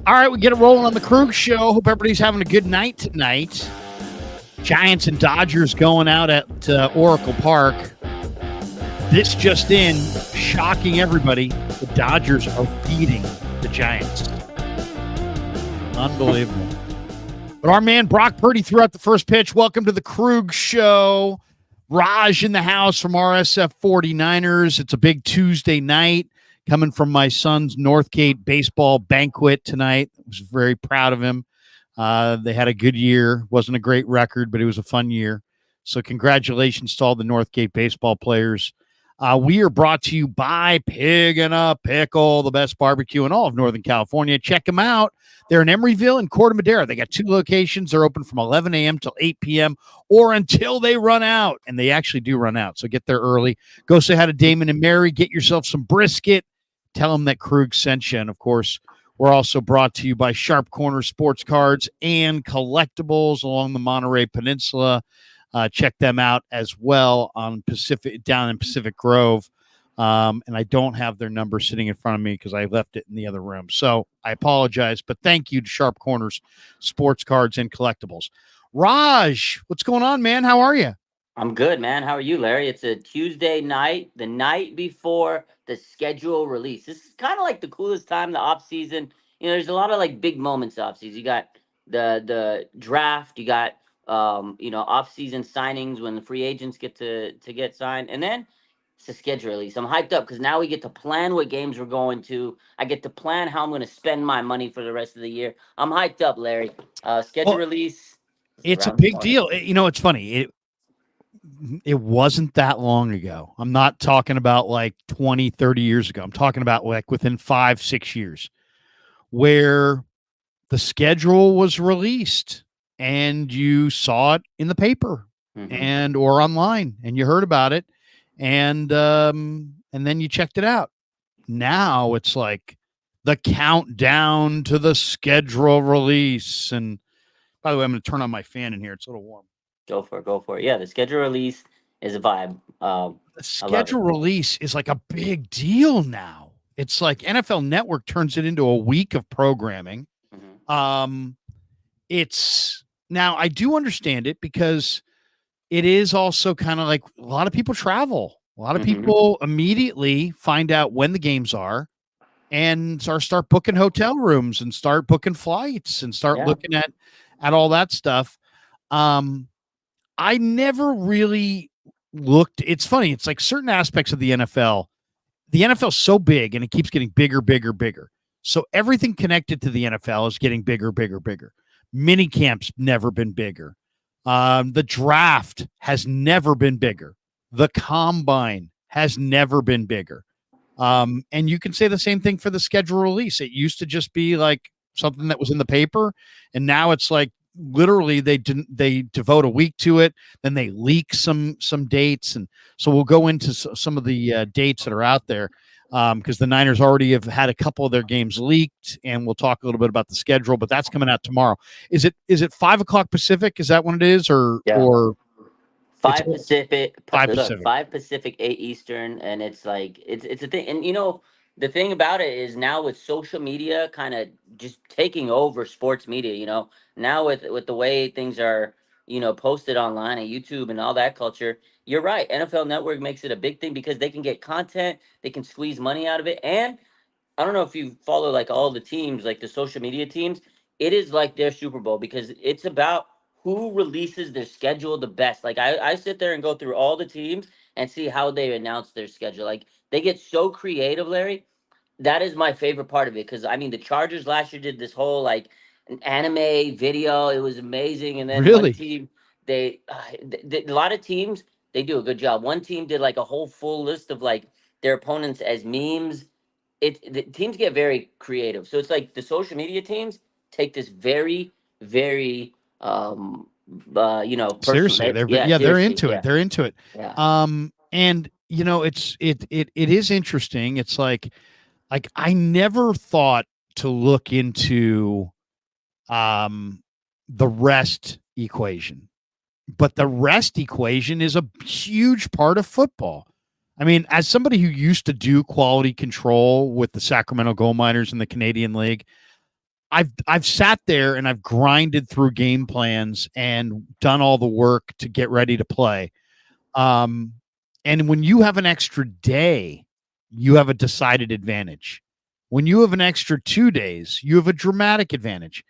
All right, we get it rolling on the Krueger Show. Hope everybody's having a good night tonight. Giants and Dodgers going out at Oracle Park. This just in, shocking everybody, the Dodgers are beating the Giants. Unbelievable. But our man Brock Purdy threw out the first pitch. Welcome to the Krueger Show. Raj in the house from RSF 49ers. It's a big Tuesday night. Coming from my son's Northgate baseball banquet tonight. I was very proud of him. They had a good year. Wasn't a great record, but it was a fun year. So congratulations to all the Northgate baseball players. We are brought to you by Pig and a Pickle, the best barbecue in all of Northern California. Check them out. They're in Emeryville and Corte Madera. They got 2 locations. They're open from 11 a.m. till 8 p.m. or until they run out. And they actually do run out. So get there early. Go say hi to Damon and Mary. Get yourself some brisket. Tell them that Krug sent you. And, of course, we're also brought to you by Sharp Corner Sports Cards and Collectibles along the Monterey Peninsula. Check them out as well on down in Pacific Grove. And I don't have their number sitting in front of me because I left it in the other room. So I apologize, but thank you to Sharp Corners Sports Cards and Collectibles. Raj, what's going on, man? How are you? I'm good, man. How are you, Larry? It's a Tuesday night, the night before the schedule release. This is kind of like the coolest time, the off season. You know, there's a lot of like big moments off season. You got the draft, you got off season signings when the free agents get to get signed, and then it's the schedule release. I'm hyped up because now we get to plan what games we're going to. I get to plan how I'm going to spend my money for the rest of the year. I'm hyped up, Larry. Schedule release. It's a big deal. You know, it's funny. It wasn't that long ago. I'm not talking about like 20, 30 years ago. I'm talking about like within 5-6 years where the schedule was released and you saw it in the paper and or online and you heard about it and then you checked it out. Now it's like the countdown to the schedule release. And by the way, I'm going to turn on my fan in here. It's a little warm. Go for it. Yeah, the schedule release is a vibe. The schedule release is like a big deal now. It's like NFL Network turns it into a week of programming. It's now I do understand it because it is also kind of like a lot of people travel. A lot of people immediately find out when the games are and start booking hotel rooms and start booking flights and start looking at all that stuff. I never really looked. It's funny. It's like certain aspects of the NFL. The NFL is so big and it keeps getting bigger, bigger, bigger. So everything connected to the NFL is getting bigger, bigger, bigger. Mini camps never been bigger. The draft has never been bigger. The combine has never been bigger. And you can say the same thing for the schedule release. It used to just be like something that was in the paper. And now it's like, literally they devote a week to it, then they leak some dates, and so we'll go into some of the dates that are out there because the Niners already have had a couple of their games leaked, and we'll talk a little bit about the schedule, but that's coming out tomorrow. Is it 5:00 Pacific? Is that when it is, or 5 Pacific, 5 Pacific, 8 Eastern, and it's like it's a thing. And you know, the thing about it is now with social media kind of just taking over sports media, you know, now with the way things are, you know, posted online and YouTube and all that culture, you're right. NFL Network makes it a big thing because they can get content, they can squeeze money out of it. And I don't know if you follow like all the teams, like the social media teams, it is like their Super Bowl because it's about who releases their schedule the best. Like I sit there and go through all the teams and see how they announce their schedule. Like they get so creative, Larry. That is my favorite part of it because I mean the Chargers last year did this whole like an anime video. It was amazing, and then one team a lot of teams they do a good job. One team did like a whole full list of like their opponents as memes. The teams get very creative, so it's like the social media teams take this very very seriously. They're into it. They're into it. Yeah. And you know it is interesting. It's like I never thought to look into the rest equation, but the rest equation is a huge part of football. I mean, as somebody who used to do quality control with the Sacramento Gold Miners in the Canadian League, I've sat there and I've grinded through game plans and done all the work to get ready to play. And when you have an extra day, you have a decided advantage. When you have an extra 2 days, you have a dramatic advantage.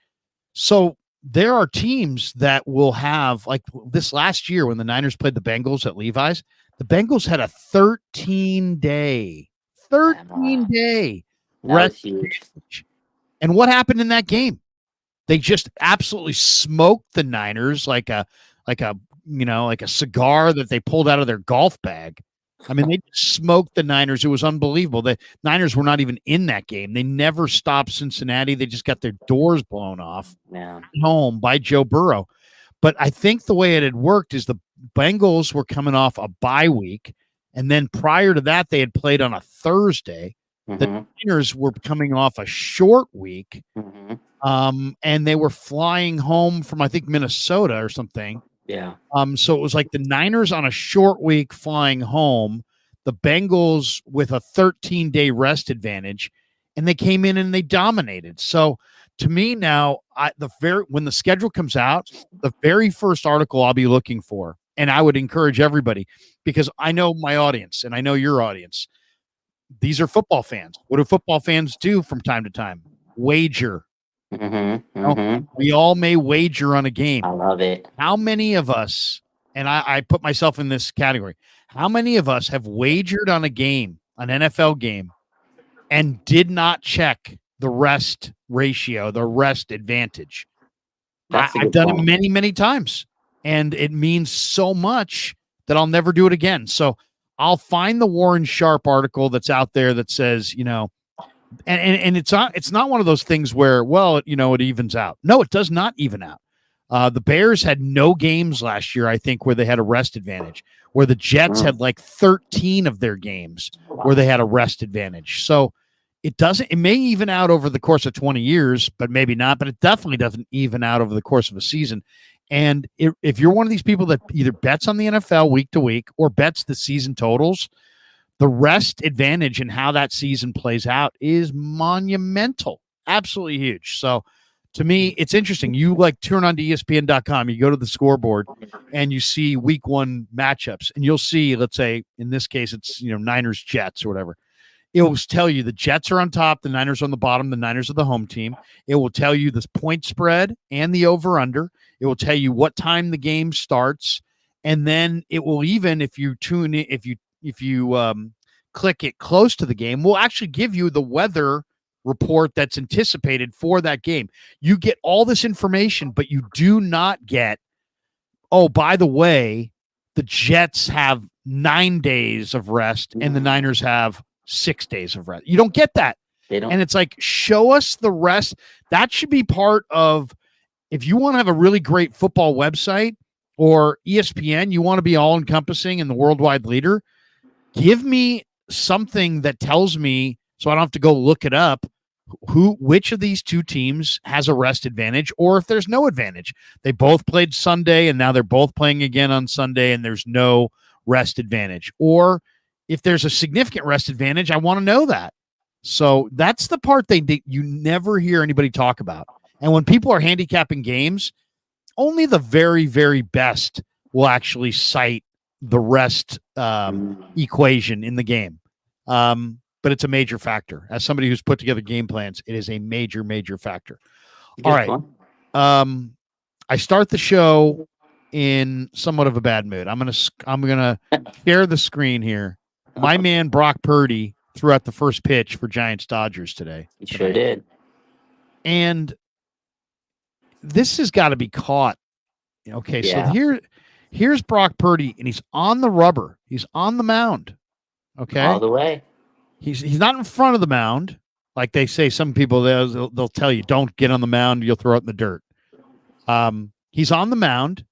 So there are teams that will have, like this last year when the Niners played the Bengals at Levi's, the Bengals had a 13-day rest. And what happened in that game? They just absolutely smoked the Niners like a cigar that they pulled out of their golf bag. I mean, they smoked the Niners. It was unbelievable. The Niners were not even in that game. They never stopped Cincinnati. They just got their doors blown off at home by Joe Burrow. But I think the way it had worked is the Bengals were coming off a bye week, and then prior to that, they had played on a Thursday. The Niners were coming off a short week, and they were flying home from, I think, Minnesota or something. Yeah. So it was like the Niners on a short week flying home, the Bengals with a 13-day rest advantage, and they came in and they dominated. So to me now, when the schedule comes out, the very first article I'll be looking for, and I would encourage everybody, because I know my audience and I know your audience. These are football fans. What do football fans do from time to time? Wager. We all may wager on a game. I love it. How many of us, and I put myself in this category, how many of us have wagered on a game, an NFL game, and did not check the rest ratio, the rest advantage? I've done it many, many times, and it means so much that I'll never do it again. So I'll find the Warren Sharp article that's out there that says, and it's not one of those things where, well, it evens out. No, it does not even out. The Bears had no games last year, I think, where they had a rest advantage, where the Jets had like 13 of their games where they had a rest advantage. So it may even out over the course of 20 years, but maybe not, but it definitely doesn't even out over the course of a season. And if you're one of these people that either bets on the NFL week to week or bets the season totals, the rest advantage and how that season plays out is monumental, absolutely huge. So to me, it's interesting. You turn on to ESPN.com, you go to the scoreboard and you see week 1 matchups, and you'll see, let's say in this case, it's, Niners Jets or whatever. It will tell you the Jets are on top, the Niners on the bottom, the Niners are the home team. It will tell you the point spread and the over under. It will tell you what time the game starts. And then it will, even if you tune in, if you click it close to the game, will actually give you the weather report that's anticipated for that game. You get all this information, but you do not get, oh, by the way, the Jets have 9 days of rest and the Niners have 6 days of rest. You don't get that. They don't. And it's like, show us the rest. That should be part of, if you want to have a really great football website or ESPN, you want to be all encompassing and the worldwide leader, give me something that tells me, so I don't have to go look it up, which of these two teams has a rest advantage, or if there's no advantage. They both played Sunday and now they're both playing again on Sunday and there's no rest advantage. Or if there's a significant rest advantage, I want to know that. So that's the part you never hear anybody talk about. And when people are handicapping games, only the very, very best will actually cite the rest equation in the game. But it's a major factor. As somebody who's put together game plans, it is a major, major factor. All right. I start the show in somewhat of a bad mood. I'm gonna share the screen here. My man Brock Purdy threw out the first pitch for Giants Dodgers today. He sure did. And this has got to be caught. Okay, yeah. So here's Brock Purdy, and he's on the rubber. He's on the mound. Okay, all the way. He's not in front of the mound, like they say. Some people they'll tell you, don't get on the mound, you'll throw it in the dirt. He's on the mound.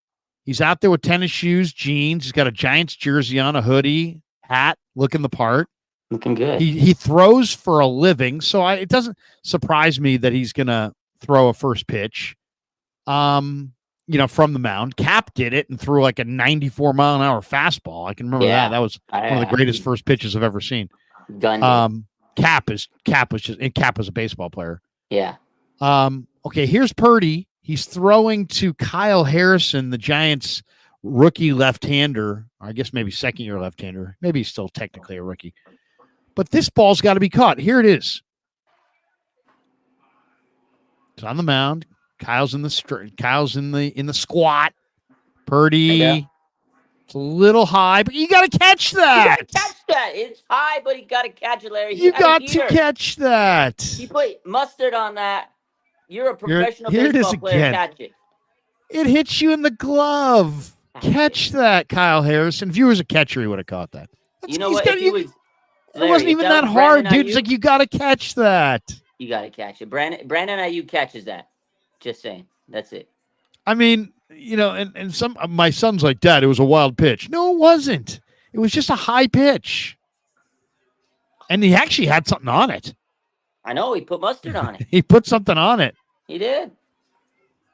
He's out there with tennis shoes, jeans. He's got a Giants jersey on, a hoodie, hat, looking the part. Looking good. He throws for a living, so it doesn't surprise me that he's gonna throw a first pitch. From the mound. Cap did it and threw like a 94-mile-an-hour fastball. I can remember that. That was one of the greatest first pitches I've ever seen. Cap was a baseball player. Yeah. Okay, here's Purdy. He's throwing to Kyle Harrison, the Giants' rookie left-hander. I guess maybe second-year left-hander. Maybe he's still technically a rookie. But this ball's got to be caught. Here it is. It's on the mound. Kyle's in the squat. Purdy. It's a little high, but you got to catch that. You got to catch that. It's high, but you got to catch it, Larry. You got to catch that. You put mustard on that. You're a professional baseball player. Catch it. It hits you in the glove. Catch that, Kyle Harrison. If you was a catcher, he would have caught that. You know what? Larry, it wasn't even that hard, dude. It's like you got to catch that. You got to catch it. Brandon Ayuk catches that. Just saying. That's it. I mean, and some my son's like, Dad, it was a wild pitch. No, it wasn't. It was just a high pitch. And he actually had something on it. I know. He put mustard on it. He put something on it. He did.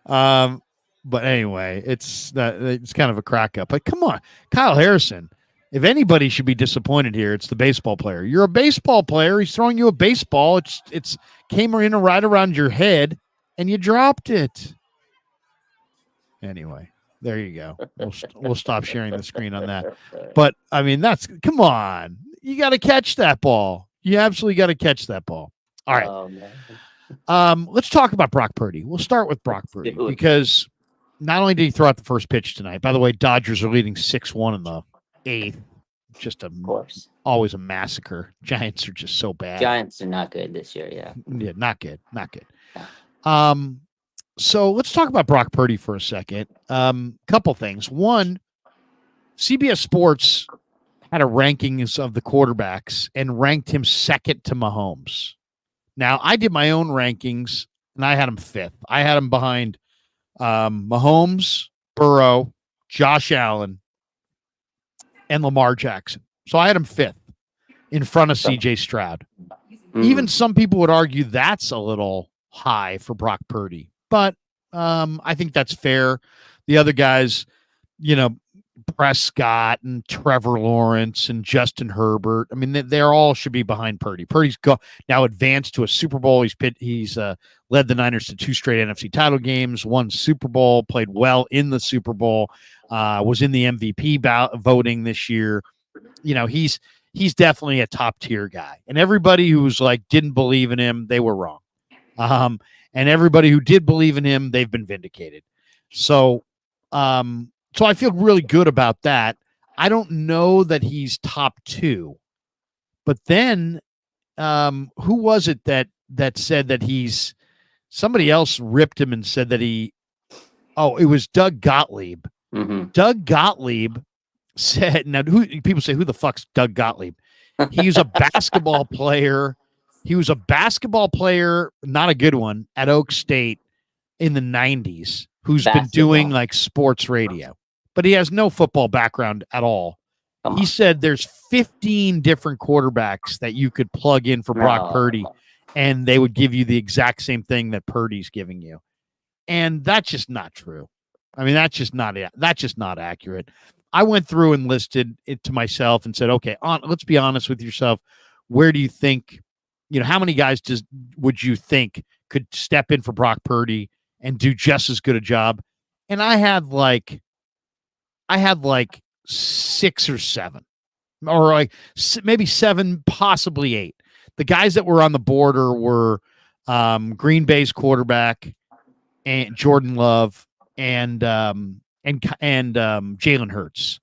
But anyway, it's kind of a crack up. But come on, Kyle Harrison. If anybody should be disappointed here, it's the baseball player. You're a baseball player. He's throwing you a baseball. It's came in right around your head, and you dropped it. Anyway, there you go. We'll stop sharing the screen on that. But I mean, come on. You got to catch that ball. You absolutely got to catch that ball. All right. Oh, let's talk about Brock Purdy. We'll start with Brock Purdy because not only did he throw out the first pitch tonight, by the way, Dodgers are leading 6-1 in the 8th. Just always a massacre. Giants are just so bad. Giants are not good this year. Yeah, not good. So let's talk about Brock Purdy for a second. Couple things. One, CBS Sports had a rankings of the quarterbacks and ranked him second to Mahomes. Now, I did my own rankings, and I had him 5th. I had him behind Mahomes, Burrow, Josh Allen, and Lamar Jackson. So I had him 5th in front of C.J. Stroud. Even some people would argue that's a little high for Brock Purdy. But I think that's fair. The other guys, Prescott and Trevor Lawrence and Justin Herbert. I mean, they all should be behind Purdy. Purdy's now advanced to a Super Bowl. He's led the Niners to 2 straight NFC title games, won Super Bowl, played well in the Super Bowl, was in the MVP voting this year. He's definitely a top tier guy. And everybody who's didn't believe in him, they were wrong. And everybody who did believe in him, they've been vindicated. So I feel really good about that. I don't know that he's top 2, but then who was it that said that somebody else ripped him and said that it was Doug Gottlieb. Mm-hmm. Doug Gottlieb said, now people say, who the fuck's Doug Gottlieb? He's a basketball player. He was a basketball player, not a good one, at Oak State in the 90s, who's been doing sports radio, but he has no football background at all. He said there's 15 different quarterbacks that you could plug in for Brock Purdy, and they would give you the exact same thing that Purdy's giving you. And that's just not true. I mean, that's just not accurate. I went through and listed it to myself and said, okay, let's be honest with yourself. Where do you think, how many guys would you think could step in for Brock Purdy and do just as good a job? And I had 6 or 7, or maybe 7, possibly 8. The guys that were on the border were Green Bay's quarterback and Jordan Love and Jalen Hurts.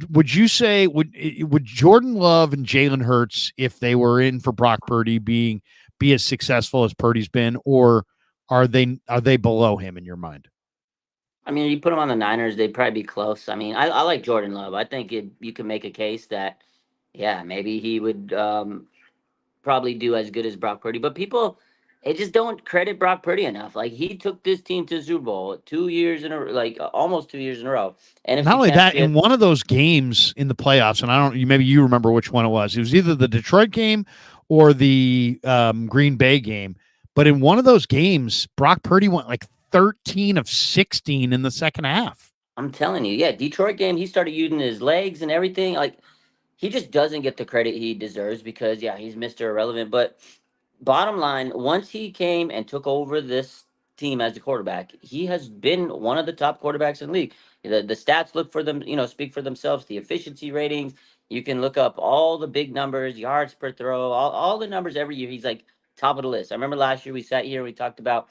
Would you say would Jordan Love and Jalen Hurts, if they were in for Brock Purdy, be as successful as Purdy's been, or are they below him in your mind? I mean, you put him on the Niners, they'd probably be close. I mean, I like Jordan Love. I think you can make a case that, yeah, maybe he would probably do as good as Brock Purdy. But people, they just don't credit Brock Purdy enough. He took this team to the Super Bowl 2 years in almost 2 years in a row. And not only that, in one of those games in the playoffs, and maybe you remember which one it was. It was either the Detroit game or the Green Bay game. But in one of those games, Brock Purdy went 13 of 16 in the second half. I'm telling you, yeah, Detroit game, he started using his legs and everything. He just doesn't get the credit he deserves because, yeah, he's Mr. Irrelevant. But bottom line, once he came and took over this team as the quarterback, he has been one of the top quarterbacks in the league. The stats look for them, speak for themselves. The efficiency ratings, you can look up all the big numbers, yards per throw, all the numbers every year. He's like top of the list. I remember last year we sat here, we talked about,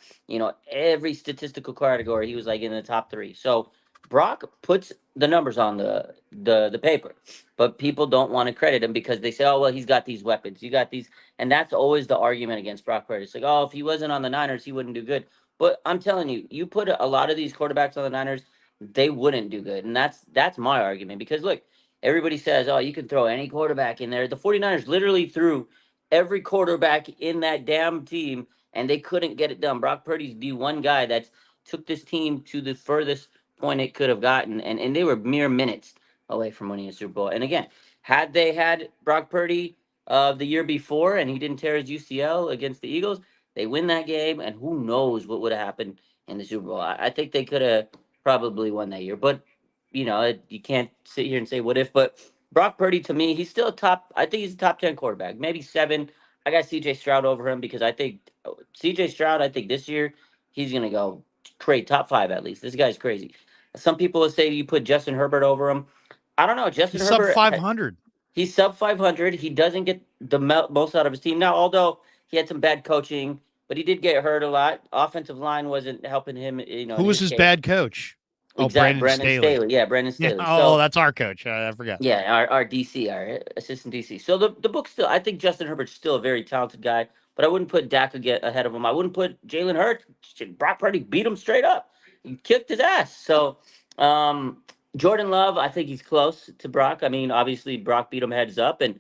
every statistical category. He was like in the top three. So Brock puts the numbers on the paper, but people don't want to credit him because they say, oh well, he's got these weapons, you got these, and that's always the argument against Brock Purdy. It's like, oh, if he wasn't on the Niners, he wouldn't do good. But I'm telling you, you put a lot of these quarterbacks on the Niners, they wouldn't do good. And that's my argument. Because look, everybody says, oh, you can throw any quarterback in there. The 49ers literally threw every quarterback in that damn team, and they couldn't get it done. Brock Purdy's the one guy that took this team to the furthest point it could have gotten, and they were mere minutes away from winning a Super Bowl. And again, had they had Brock Purdy the year before and he didn't tear his UCL against the Eagles, they win that game, and who knows what would have happened in the Super Bowl. I think they could have probably won that year, but you can't sit here and say what if. But Brock Purdy, to me, he's still top. I think he's a top 10 quarterback, maybe 7. I got CJ Stroud over him because I think CJ Stroud, I think this year he's gonna go create top 5 at least. This guy's crazy. Some people will say you put Justin Herbert over him. I don't know. Justin He's Herbert, sub 500. He's sub 500. He doesn't get the most out of his team now, although he had some bad coaching, but he did get hurt a lot. Offensive line wasn't helping him. Who was his bad coach? Exactly, Brandon Staley. Yeah, Brandon Staley. Yeah, that's our coach. I forgot. Yeah, our DC, our assistant DC. So the book still, I think Justin Herbert's still a very talented guy, but I wouldn't put Dak ahead of him. I wouldn't put Jalen Hurts. Brock Purdy beat him straight up. He kicked his ass. So Jordan Love, I think he's close to Brock. I mean, obviously Brock beat him heads up, and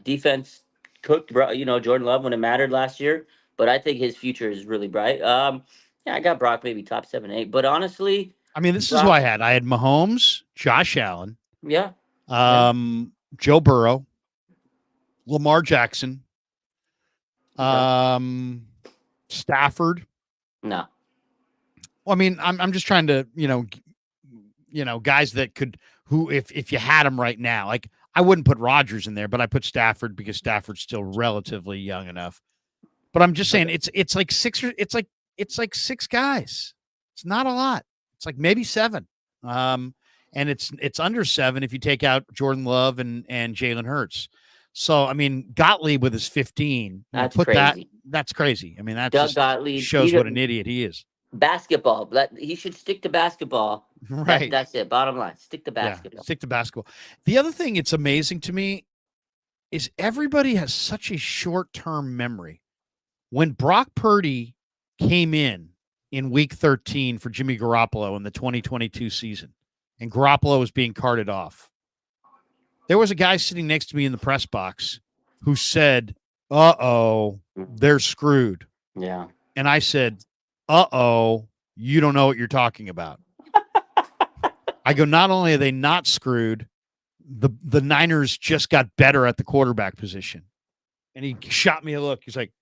defense cooked. Jordan Love when it mattered last year. But I think his future is really bright. Yeah, I got Brock maybe top 7, 8. But honestly, I mean, this is who I had. I had Mahomes, Josh Allen, yeah, Joe Burrow, Lamar Jackson, Stafford. No. Well, I mean, I'm just trying to, guys that could, who if you had them right now, like I wouldn't put Rodgers in there, but I put Stafford because Stafford's still relatively young enough. But I'm just saying it's like 6 guys. It's not a lot. It's like maybe 7. And it's under 7 if you take out Jordan Love and Jalen Hurts. So I mean, Gottlieb with his 15. That's crazy. That's crazy. I mean, that Doug just Gottlieb shows what an idiot he is. Basketball. He should stick to basketball. Right. That's it. Bottom line. Stick to basketball. Yeah, stick to basketball. The other thing it's amazing to me is everybody has such a short-term memory. When Brock Purdy came in week 13 for Jimmy Garoppolo in the 2022 season, and Garoppolo was being carted off, there was a guy sitting next to me in the press box who said, uh-oh, they're screwed. Yeah. And I said, uh-oh, you don't know what you're talking about. I go, not only are they not screwed, the Niners just got better at the quarterback position. And he shot me a look. He's like,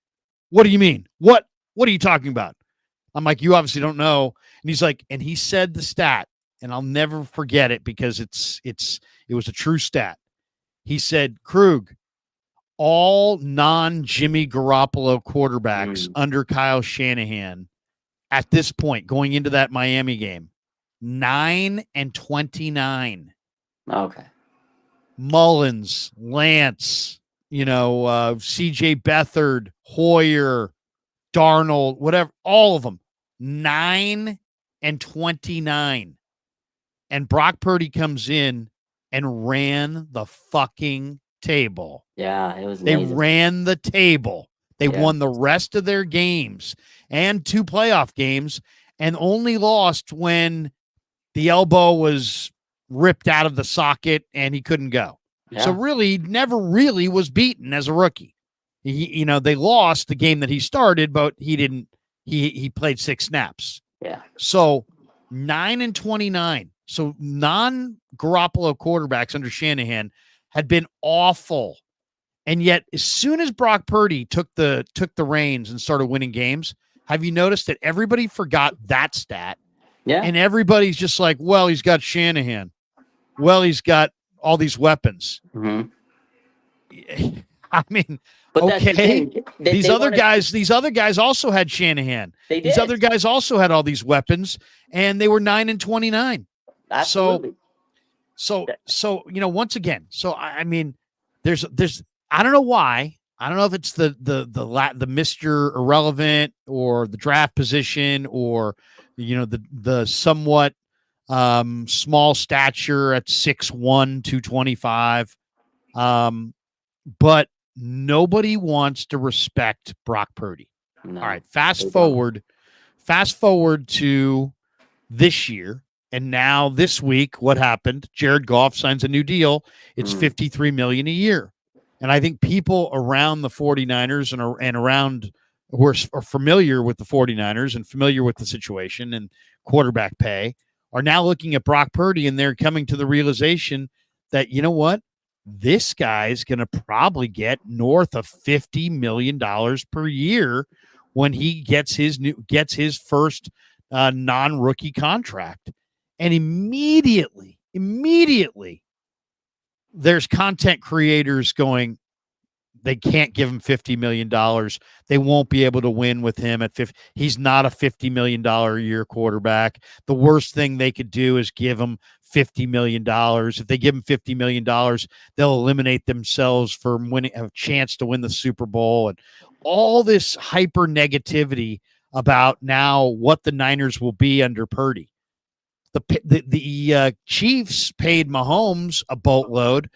what do you mean? What are you talking about? I'm like, you obviously don't know. And he's like, and he said the stat, and I'll never forget it because it was a true stat. He said, Krug, all non-Jimmy Garoppolo quarterbacks under Kyle Shanahan at this point going into that Miami game, 9-29. Okay. Mullins, Lance, CJ Beathard, Hoyer, Darnold, whatever, all of them, 9-29. And Brock Purdy comes in and ran the fucking table. Yeah, it was amazing. They ran the table. They won the rest of their games and 2 playoff games and only lost when the elbow was ripped out of the socket and he couldn't go. Yeah. So really, he never really was beaten as a rookie. They lost the game that he started, but he didn't. He played 6 snaps. Yeah. So 9-29. So non-Garoppolo quarterbacks under Shanahan had been awful. And yet, as soon as Brock Purdy took the reins and started winning games, have you noticed that everybody forgot that stat? Yeah. And everybody's just like, well, he's got Shanahan. Well, he's got all these weapons. Mm-hmm. I mean, but that's the okay. thing. These other guys also had Shanahan. These other guys also had all these weapons, and they were 9-29. Absolutely. So once again, I mean, there's I don't know why. I don't know if it's the Mr. Irrelevant or the draft position or the somewhat small stature at 6'1", 225. But nobody wants to respect Brock Purdy. No, all right, fast forward to this year. And now this week, what happened? Jared Goff signs a new deal. It's $53 million a year. And I think people around the 49ers and around who are familiar with the 49ers and familiar with the situation and quarterback pay are now looking at Brock Purdy, and they're coming to the realization that, you know what? This guy's going to probably get north of $50 million per year when he gets his first non-rookie contract. And immediately, there's content creators going, they can't give him $50 million. They won't be able to win with him at 50. He's not a $50 million a year quarterback. The worst thing they could do is give him $50 million. If they give him $50 million, they'll eliminate themselves from winning a chance to win the Super Bowl. And all this hyper negativity about now what the Niners will be under Purdy. The Chiefs paid Mahomes a boatload,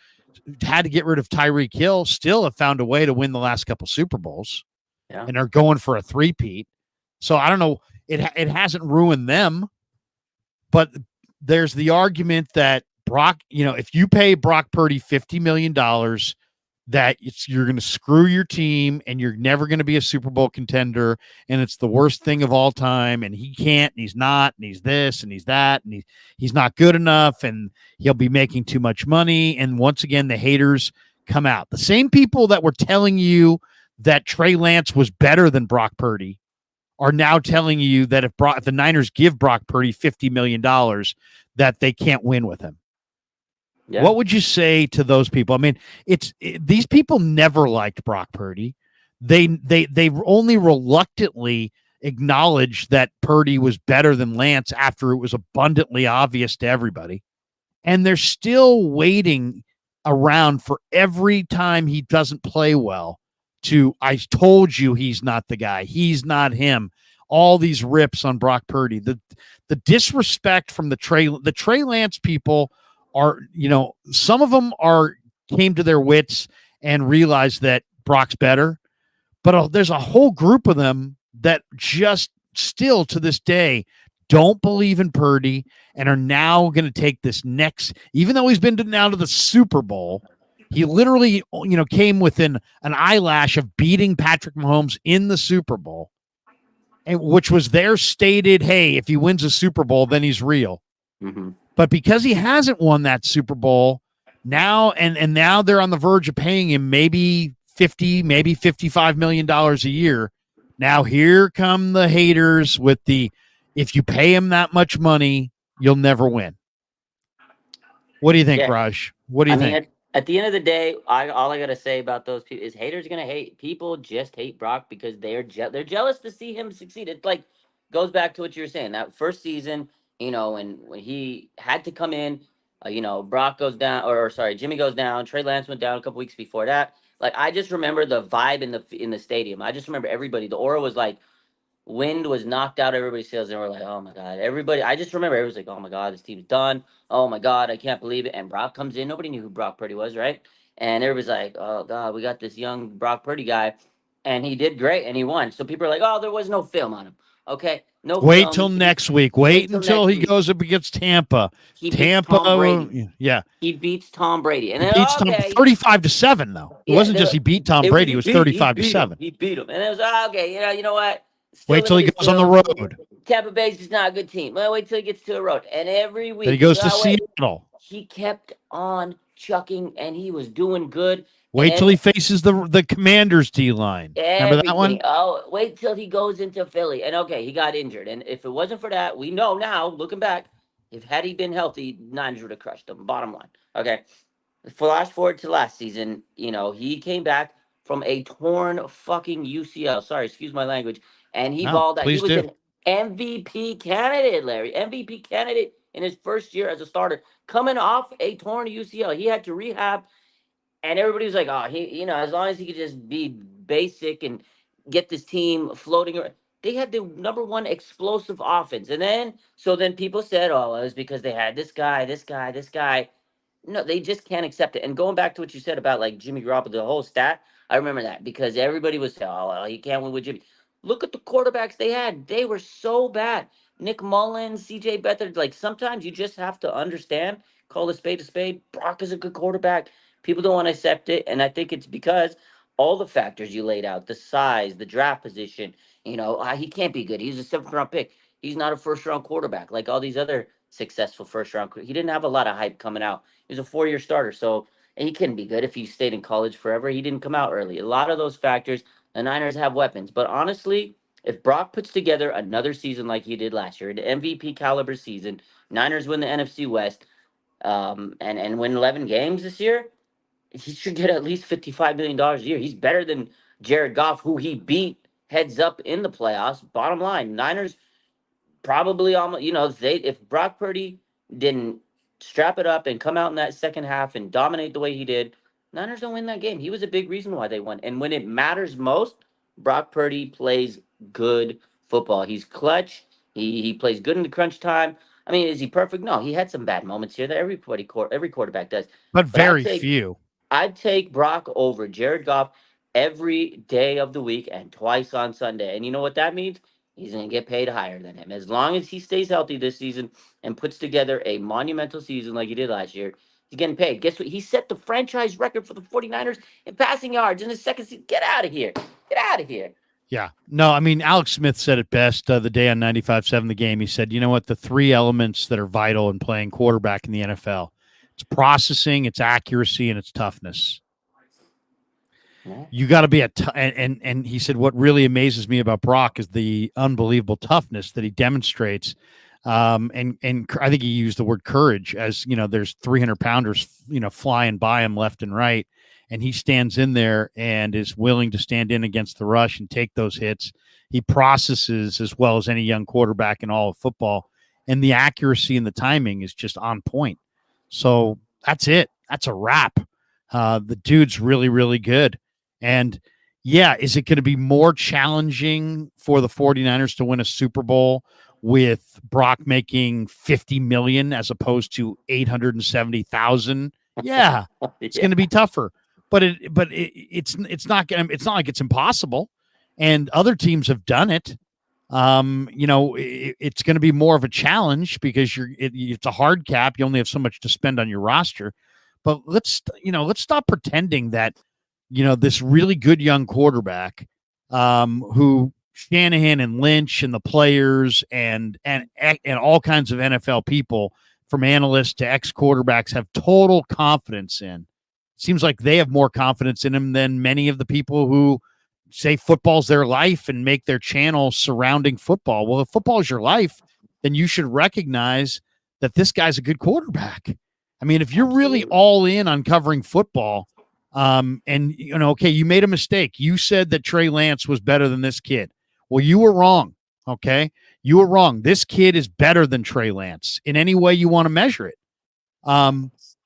had to get rid of Tyreek Hill, still have found a way to win the last couple Super Bowls, and are going for a three-peat. So I don't know. It hasn't ruined them, but there's the argument that Brock, if you pay Brock Purdy $50 million, that you're going to screw your team and you're never going to be a Super Bowl contender, and it's the worst thing of all time, and he can't, and he's not, and he's this, and he's that, and he's not good enough, and he'll be making too much money. And once again, the haters come out. The same people that were telling you that Trey Lance was better than Brock Purdy are now telling you that if the Niners give Brock Purdy $50 million, that they can't win with him. Yeah. What would you say to those people? I mean, these people never liked Brock Purdy. They only reluctantly acknowledged that Purdy was better than Lance after it was abundantly obvious to everybody. And they're still waiting around for every time he doesn't play well I told you he's not the guy. He's not him. All these rips on Brock Purdy. The disrespect from the Trey Lance people are, some of them came to their wits and realized that Brock's better, but there's a whole group of them that just still to this day don't believe in Purdy and are now going to take this next, even though he's been now to the Super Bowl. He literally, came within an eyelash of beating Patrick Mahomes in the Super Bowl, and which was their stated, hey, if he wins a Super Bowl, then he's real. Mm-hmm. But because he hasn't won that Super Bowl now, and now they're on the verge of paying him maybe maybe $55 million a year. Now here come the haters with if you pay him that much money, you'll never win. What do you think, Raj? What do you think? At the end of the day, all I got to say about those people is haters going to hate. People just hate Brock because they're jealous to see him succeed. It goes back to what you were saying. That first season, when he had to come in, Brock goes down, or sorry, Jimmy goes down. Trey Lance went down a couple weeks before that. I just remember the vibe in the stadium. I just remember everybody. The aura was wind was knocked out everybody's sails, and we're like, oh my God. Everybody, I just remember everyone's like, oh my God, this team's done. Oh my God, I can't believe it. And Brock comes in. Nobody knew who Brock Purdy was, right? And everybody's like, oh God, we got this young Brock Purdy guy. And he did great, and he won. So people are like, oh, there was no film on him. Okay, no. Wait till next week. Wait until he goes up against Tampa. Tampa, yeah. He beats Tom Brady, and he beats Tom 35-7. Though it wasn't just he beat Tom Brady; it was 35-7. He beat him, and it was okay. You know what? Still wait till he goes on the road. Tampa Bay's just not a good team. Well, wait till he gets to the road, and every week then he goes to Seattle. He kept on chucking, and he was doing good. Wait till he faces the Commanders D line. Remember that one? Oh, wait till he goes into Philly. And okay, he got injured. And if it wasn't for that, we know now, looking back, had he been healthy, Niners would have crushed him. Bottom line. Okay. Flash forward to last season, he came back, from a torn fucking UCL. Sorry, excuse my language. And he No, balled out. He please was do. an MVP candidate, Larry. MVP candidate in his first year as a starter, coming off a torn UCL. He had to rehab, and everybody was like, "Oh, as long as he could just be basic and get this team floating." They had the number one explosive offense, and then people said, "Oh, it was because they had this guy, this guy, this guy." No, they just can't accept it. And going back to what you said about like Jimmy Garoppolo, the whole stat, I remember that because everybody was saying, "Oh, well, he can't win with Jimmy." Look at the quarterbacks they had; they were so bad. Nick Mullins, C.J. Beathard. Like sometimes you just have to understand, call a spade a spade. Brock is a good quarterback. People don't want to accept it, and I think it's because all the factors you laid out, the size, the draft position. He can't be good. He's a seventh round pick. He's not a first round quarterback like all these other successful first round. He didn't have a lot of hype coming out. He was a 4-year starter, so and he couldn't be good if he stayed in college forever. He didn't come out early. A lot of those factors. The Niners have weapons, but honestly, if Brock puts together another season like he did last year, the MVP caliber season, Niners win the NFC West, and win 11 games this year, he should get at least $55 million a year. He's better than Jared Goff, who he beat heads up in the playoffs. Bottom line, Niners probably almost, if Brock Purdy didn't strap it up and come out in that second half and dominate the way he did, Niners don't win that game. He was a big reason why they won. And when it matters most, Brock Purdy plays good football. He's clutch. He plays good in the crunch time. I mean, is he perfect? No, he had some bad moments here that every quarterback does. But But very few. I'd take Brock over Jared Goff every day of the week and twice on Sunday. And you know what that means? He's going to get paid higher than him. As long as he stays healthy this season and puts together a monumental season like he did last year, he's getting paid. Guess what? He set the franchise record for the 49ers in passing yards in his second season. Get out of here. Get out of here. Yeah. No, I mean, Alex Smith said it best the day on 95.7 The Game. He said, you know what? The three elements that are vital in playing quarterback in the NFL, it's processing, it's accuracy, and it's toughness. Yeah. You got to be and he said what really amazes me about Brock is the unbelievable toughness that he demonstrates. And I think he used the word courage, as there's 300-pounders, flying by him left and right. And he stands in there and is willing to stand in against the rush and take those hits. He processes as well as any young quarterback in all of football. And the accuracy and the timing is just on point. So that's it. That's a wrap. The dude's really, really good. And yeah, is it going to be more challenging for the 49ers to win a Super Bowl with Brock making $50 million as opposed to $870,000? Yeah, it's going to be tougher. But it's not like it's impossible, and other teams have done it. It's going to be more of a challenge because it's a hard cap. You only have so much to spend on your roster. But let's stop pretending that this really good young quarterback, who Shanahan and Lynch and the players and all kinds of NFL people, from analysts to ex-quarterbacks, have total confidence in. Seems like they have more confidence in him than many of the people who say football's their life and make their channel surrounding football. Well, if football is your life, then you should recognize that this guy's a good quarterback. I mean, if you're really all in on covering football, and okay, you made a mistake. You said that Trey Lance was better than this kid. Well, you were wrong. Okay. You were wrong. This kid is better than Trey Lance in any way you want to measure it.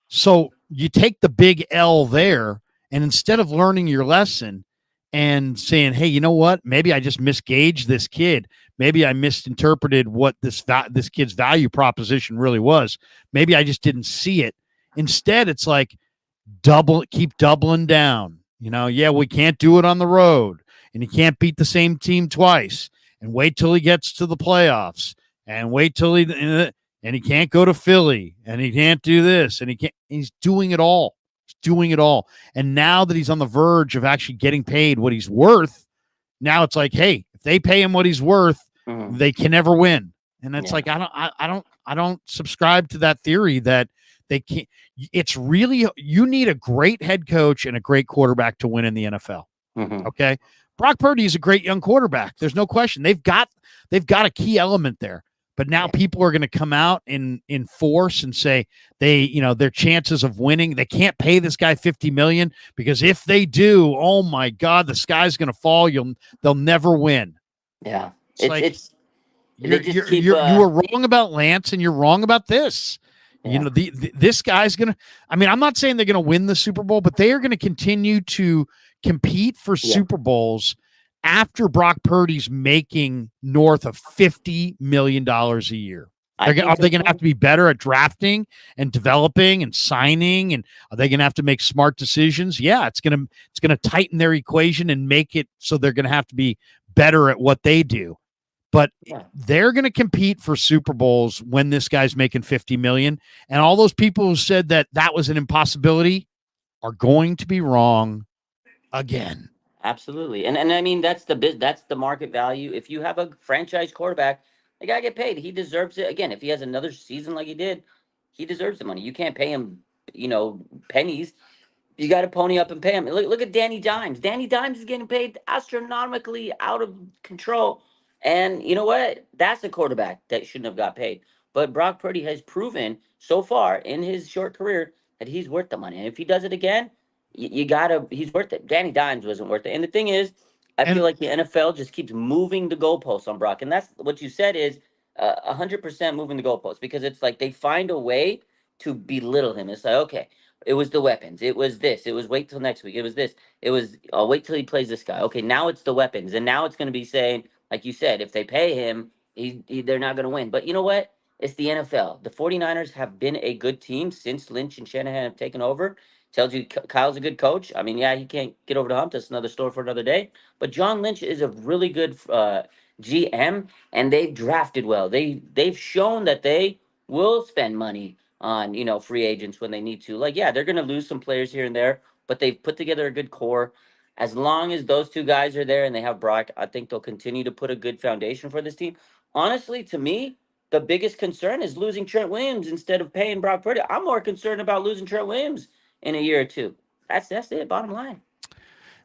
So you take the big L there, and instead of learning your lesson and saying, hey, you know what? Maybe I just misgauged this kid. Maybe I misinterpreted what this kid's value proposition really was. Maybe I just didn't see it. Instead, it's like keep doubling down. Yeah, we can't do it on the road, and he can't beat the same team twice, and wait till he gets to the playoffs, and wait till and he can't go to Philly, and he can't do this, and he's doing it all. He's doing it all. And now that he's on the verge of actually getting paid what he's worth, now it's like, hey, if they pay him what he's worth, they can never win. And it's like, I don't subscribe to that theory that they can't. It's really, you need a great head coach and a great quarterback to win in the NFL. Okay. Brock Purdy is a great young quarterback. There's no question. They've got a key element there. But now people are going to come out in force and say their chances of winning, they can't pay this guy $50 million because if they do, oh my God, the sky's going to fall. They'll never win. Yeah, you were wrong about Lance and you're wrong about this. Yeah. This guy's going to, I mean, I'm not saying they're going to win the Super Bowl, but they are going to continue to compete for Super Bowls after Brock Purdy's making north of $50 million a year. Are they going to have to be better at drafting and developing and signing? And are they going to have to make smart decisions? Yeah, it's going to tighten their equation and make it so they're going to have to be better at what they do. But they're going to compete for Super Bowls when this guy's making $50 million. And all those people who said that was an impossibility are going to be wrong again. Absolutely. And I mean, that's the market value. If you have a franchise quarterback, they got to get paid. He deserves it. Again, if he has another season like he did, he deserves the money. You can't pay him, pennies. You got to pony up and pay him. Look at Danny Dimes. Danny Dimes is getting paid astronomically out of control. And you know what? That's a quarterback that shouldn't have got paid. But Brock Purdy has proven so far in his short career that he's worth the money. And if he does it again, he's worth it. Danny Dimes wasn't worth it. And the thing is, I feel like the NFL just keeps moving the goalposts on Brock. And that's what you said is 100% moving the goalposts, because it's like they find a way to belittle him. It's like, okay, it was the weapons. It was this. It was wait till next week. It was this. It was wait till he plays this guy. Okay, now it's the weapons. And now it's going to be saying, like you said, if they pay him, they're not going to win. But you know what? It's the NFL. The 49ers have been a good team since Lynch and Shanahan have taken over. Tells you Kyle's a good coach. I mean, yeah, he can't get over the hump. That's another story for another day. But John Lynch is a really good GM, and they've drafted well. They've shown that they will spend money on free agents when they need to. Like, yeah, they're going to lose some players here and there, but they've put together a good core. As long as those two guys are there and they have Brock, I think they'll continue to put a good foundation for this team. Honestly, to me, the biggest concern is losing Trent Williams instead of paying Brock Purdy. I'm more concerned about losing Trent Williams in a year or two. That's it. Bottom line.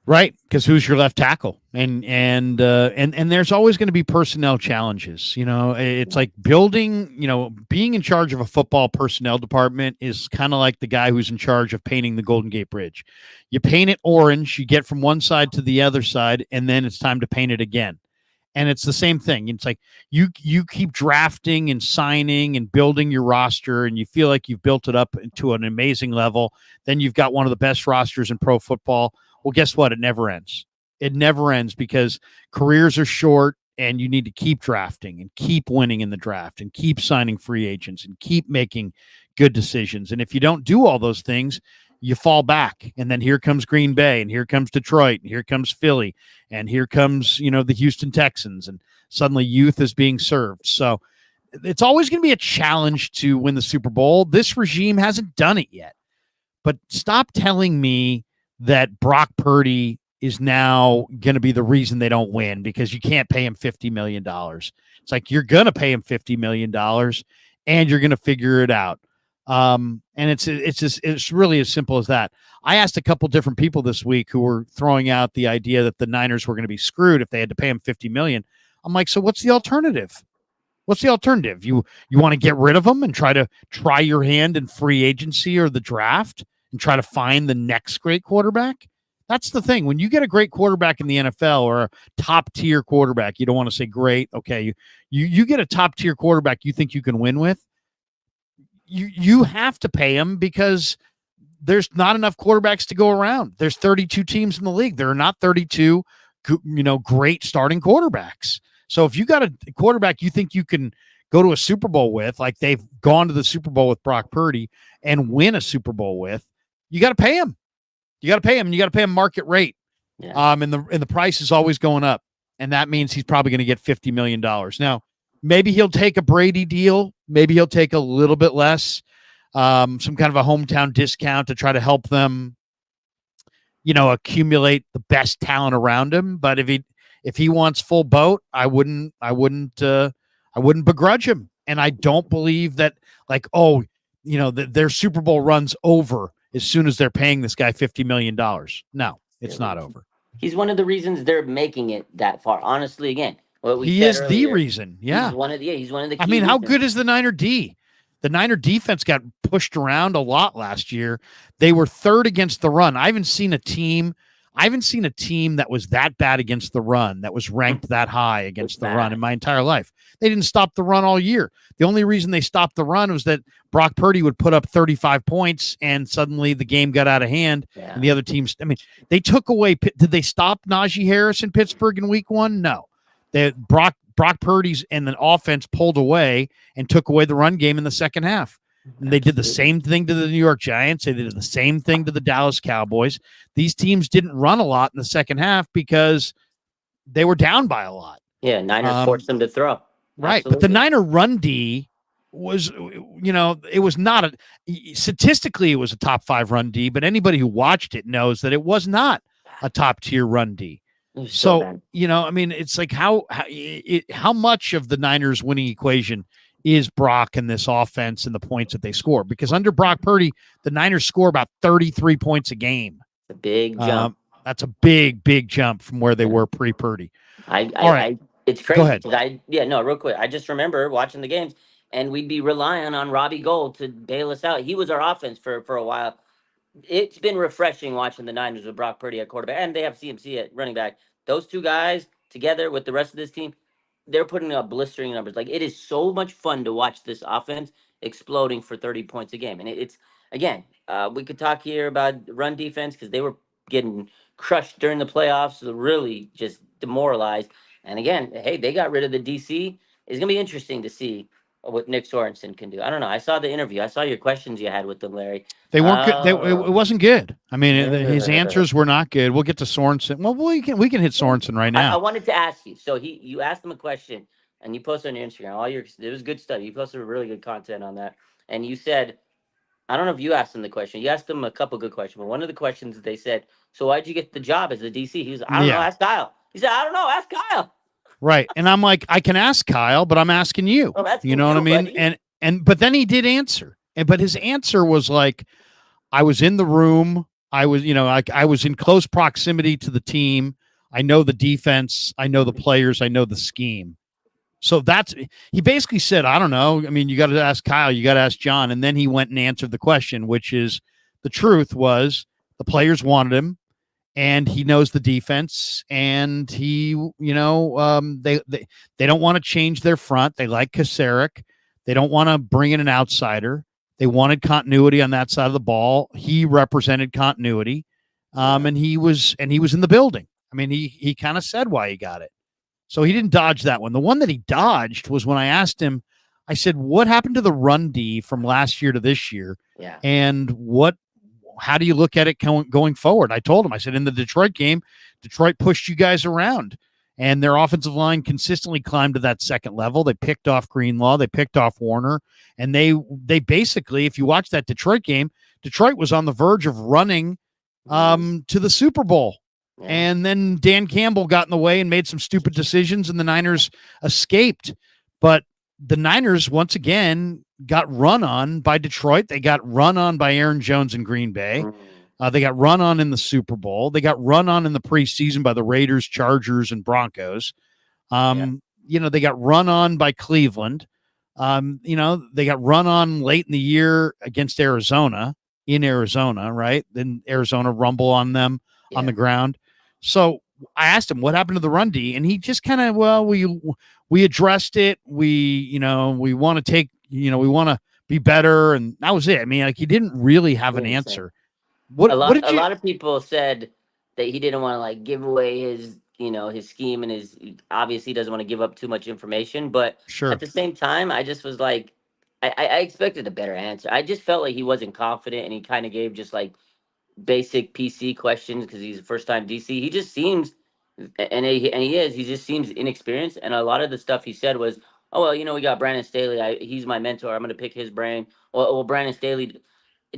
Right, because who's your left tackle, and there's always going to be personnel challenges. It's like building. Being in charge of a football personnel department is kind of like the guy who's in charge of painting the Golden Gate Bridge. You paint it orange, you get from one side to the other side, and then it's time to paint it again. And it's the same thing. It's like you keep drafting and signing and building your roster, and you feel like you've built it up to an amazing level. Then you've got one of the best rosters in pro football. Well, guess what? It never ends. It never ends because careers are short, and you need to keep drafting and keep winning in the draft and keep signing free agents and keep making good decisions. And if you don't do all those things, you fall back. And then here comes Green Bay, and here comes Detroit, and here comes Philly, and here comes, the Houston Texans, and suddenly youth is being served. So it's always going to be a challenge to win the Super Bowl. This regime hasn't done it yet. But stop telling me that Brock Purdy is now going to be the reason they don't win because you can't pay him $50 million. It's like you're going to pay him $50 million and you're going to figure it out. And it's really as simple as that. I asked a couple different people this week who were throwing out the idea that the Niners were going to be screwed if they had to pay him $50 million. I'm like, so what's the alternative? What's the alternative? You want to get rid of them and try your hand in free agency or the draft and try to find the next great quarterback? That's the thing. When you get a great quarterback in the NFL or a top tier quarterback, you don't want to say great. Okay. You get a top tier quarterback you think you can win with. You have to pay him because there's not enough quarterbacks to go around. There's 32 teams in the league. There are not 32, great starting quarterbacks. So if you got a quarterback you think you can go to a Super Bowl with, like they've gone to the Super Bowl with Brock Purdy and win a Super Bowl with, you got to pay him. You got to pay him. And you got to pay him market rate. Yeah. And the price is always going up. And that means he's probably going to get $50 million. Now, maybe he'll take a Brady deal. Maybe he'll take a little bit less, some kind of a hometown discount to try to help them, accumulate the best talent around him. But if he wants full boat, I wouldn't begrudge him. And I don't believe that their Super Bowl run's over as soon as they're paying this guy $50 million. No, it's not over. He's one of the reasons they're making it that far. Honestly, again, What we He said is the earlier. reason. Yeah. He's one of the key I mean, how reasons. good is the Niner D? The Niner defense got pushed around a lot last year. They were third against the run. I haven't seen a team that was that bad against the run, that was ranked that high against the run in my entire life. They didn't stop the run all year. The only reason they stopped the run was that Brock Purdy would put up 35 points and suddenly the game got out of hand. Yeah. And the other teams, I mean, they took away. Did they stop Najee Harris in Pittsburgh in week 1? No. Brock Purdy's and the offense pulled away and took away the run game in the second half. And they did the same thing to the New York Giants. They did the same thing to the Dallas Cowboys. These teams didn't run a lot in the second half because they were down by a lot. Yeah, Niners forced them to throw. Right. Absolutely. But the Niner run D was, it was not statistically, it was a top 5 run D, but anybody who watched it knows that it was not a top tier run D. So I mean, it's like how much of the Niners winning equation is Brock and this offense and the points that they score? Because under Brock Purdy, the Niners score about 33 points a game. It's a big jump. That's a big jump from where they were pre-Purdy. It's crazy. Go ahead. Real quick. I just remember watching the games, and we'd be relying on Robbie Gould to bail us out. He was our offense for a while. It's been refreshing watching the Niners with Brock Purdy at quarterback, and they have CMC at running back. Those two guys together with the rest of this team, they're putting up blistering numbers. Like, it is so much fun to watch this offense exploding for 30 points a game. And it's, again, we could talk here about run defense because they were getting crushed during the playoffs, really just demoralized. And again, hey, they got rid of the DC. It's going to be interesting to see what Nick Sorensen can do. I don't know. I saw the interview. I saw your questions you had with them, Larry. They weren't good. It wasn't good. I mean, his answers were not good. We'll get to Sorensen. Well, we can hit Sorensen right now. I wanted to ask you. So you asked him a question, and you posted on your Instagram. It was good stuff. You posted really good content on that, and you said, I don't know if you asked him the question. You asked him a couple good questions, but one of the questions that they said, so why'd you get the job as the DC? He was, I don't know. Ask Kyle. He said, I don't know. Ask Kyle. Right. And I'm like, I can ask Kyle, but I'm asking you. You know what I mean? Buddy. But then he did answer. But his answer was like, I was in the room. I was in close proximity to the team. I know the defense. I know the players. I know the scheme. So he basically said, I don't know. I mean, you got to ask Kyle. You got to ask John. And then he went and answered the question, which is the truth was the players wanted him. And he knows the defense, and he, they don't want to change their front. They like Kasarik. They don't want to bring in an outsider. They wanted continuity on that side of the ball. He represented continuity, and he was in the building. I mean, he kind of said why he got it. So he didn't dodge that one. The one that he dodged was when I asked him, I said, what happened to the run D from last year to this year? Yeah. And how do you look at it going forward? I told him, I said, in the Detroit game, Detroit pushed you guys around, and their offensive line consistently climbed to that second level. They picked off Greenlaw. They picked off Warner. And they basically, if you watch that Detroit game, Detroit was on the verge of running to the Super Bowl. Yeah. And then Dan Campbell got in the way and made some stupid decisions, and the Niners escaped. But the Niners, once again, got run on by Detroit. They got run on by Aaron Jones in Green Bay. They got run on in the Super Bowl. They got run on in the preseason by the Raiders, Chargers, and Broncos. They got run on by Cleveland. They got run on late in the year against Arizona, right? Then Arizona rumble on them on the ground. So I asked him what happened to the run D, and he just kind of, we addressed it. We want to we want to be better, and that was it. I mean, like, he didn't really have an answer. A lot of people said that he didn't want to like give away his scheme, and obviously doesn't want to give up too much information. But at the same time, I just was like, I expected a better answer. I just felt like he wasn't confident, and he kind of gave just like basic PC questions because he's a first-time DC. He just seems, he just seems inexperienced. And a lot of the stuff he said was, oh, well, we got Brandon Staley. He's my mentor. I'm going to pick his brain. Well, Brandon Staley,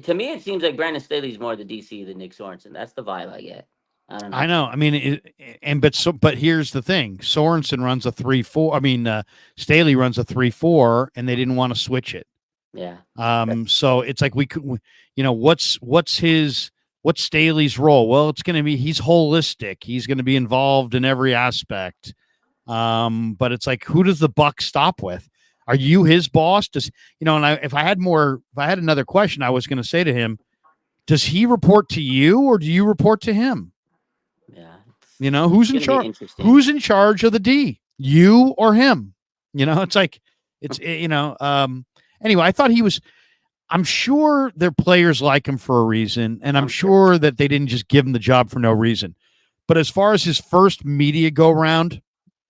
to me, it seems like Brandon Staley's more the DC than Nick Sorensen. That's the vibe I get. I don't know. I know. I mean, but here's the thing. Sorensen runs a 3-4. I mean, Staley runs a 3-4, and they didn't want to switch it. Yeah. So it's like what's Staley's role? Well, it's going to be, he's holistic. He's going to be involved in every aspect. But it's like, who does the buck stop with? Are you his boss? Does and if I had another question, I was going to say to him, does he report to you or do you report to him? Yeah. Who's in charge? Who's in charge of the D? You or him? It's like anyway, I thought I'm sure their players like him for a reason, and I'm sure that they didn't just give him the job for no reason. But as far as his first media go round,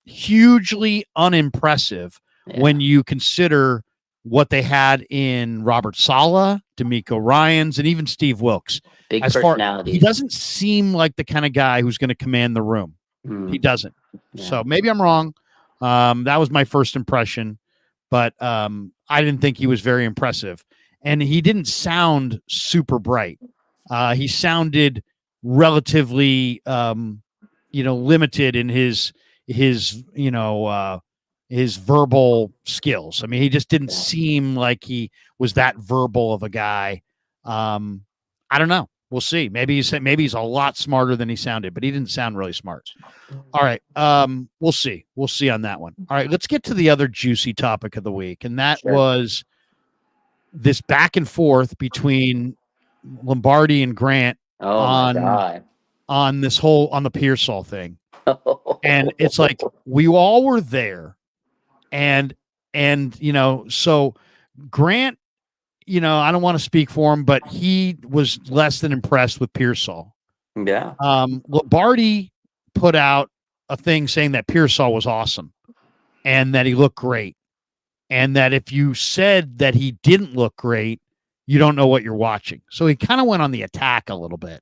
hugely unimpressive when you consider what they had in Robert Saleh, D'Amico Ryans, and even Steve Wilkes. Big personalities. He doesn't seem like the kind of guy who's going to command the room. He doesn't. Yeah. So maybe I'm wrong. That was my first impression, but I didn't think he was very impressive. And he didn't sound super bright. He sounded relatively, limited in his verbal skills. I mean, he just didn't seem like he was that verbal of a guy. I don't know. We'll see. Maybe he's a lot smarter than he sounded, but he didn't sound really smart. All right. We'll see. We'll see on that one. All right. Let's get to the other juicy topic of the week. And that was this back and forth between Lombardi and Grant on the Pearsall thing. And it's like, we all were there. And so Grant, I don't want to speak for him, but he was less than impressed with Pearsall. Yeah. Lombardi put out a thing saying that Pearsall was awesome and that he looked great. And that if you said that he didn't look great, you don't know what you're watching. So he kind of went on the attack a little bit.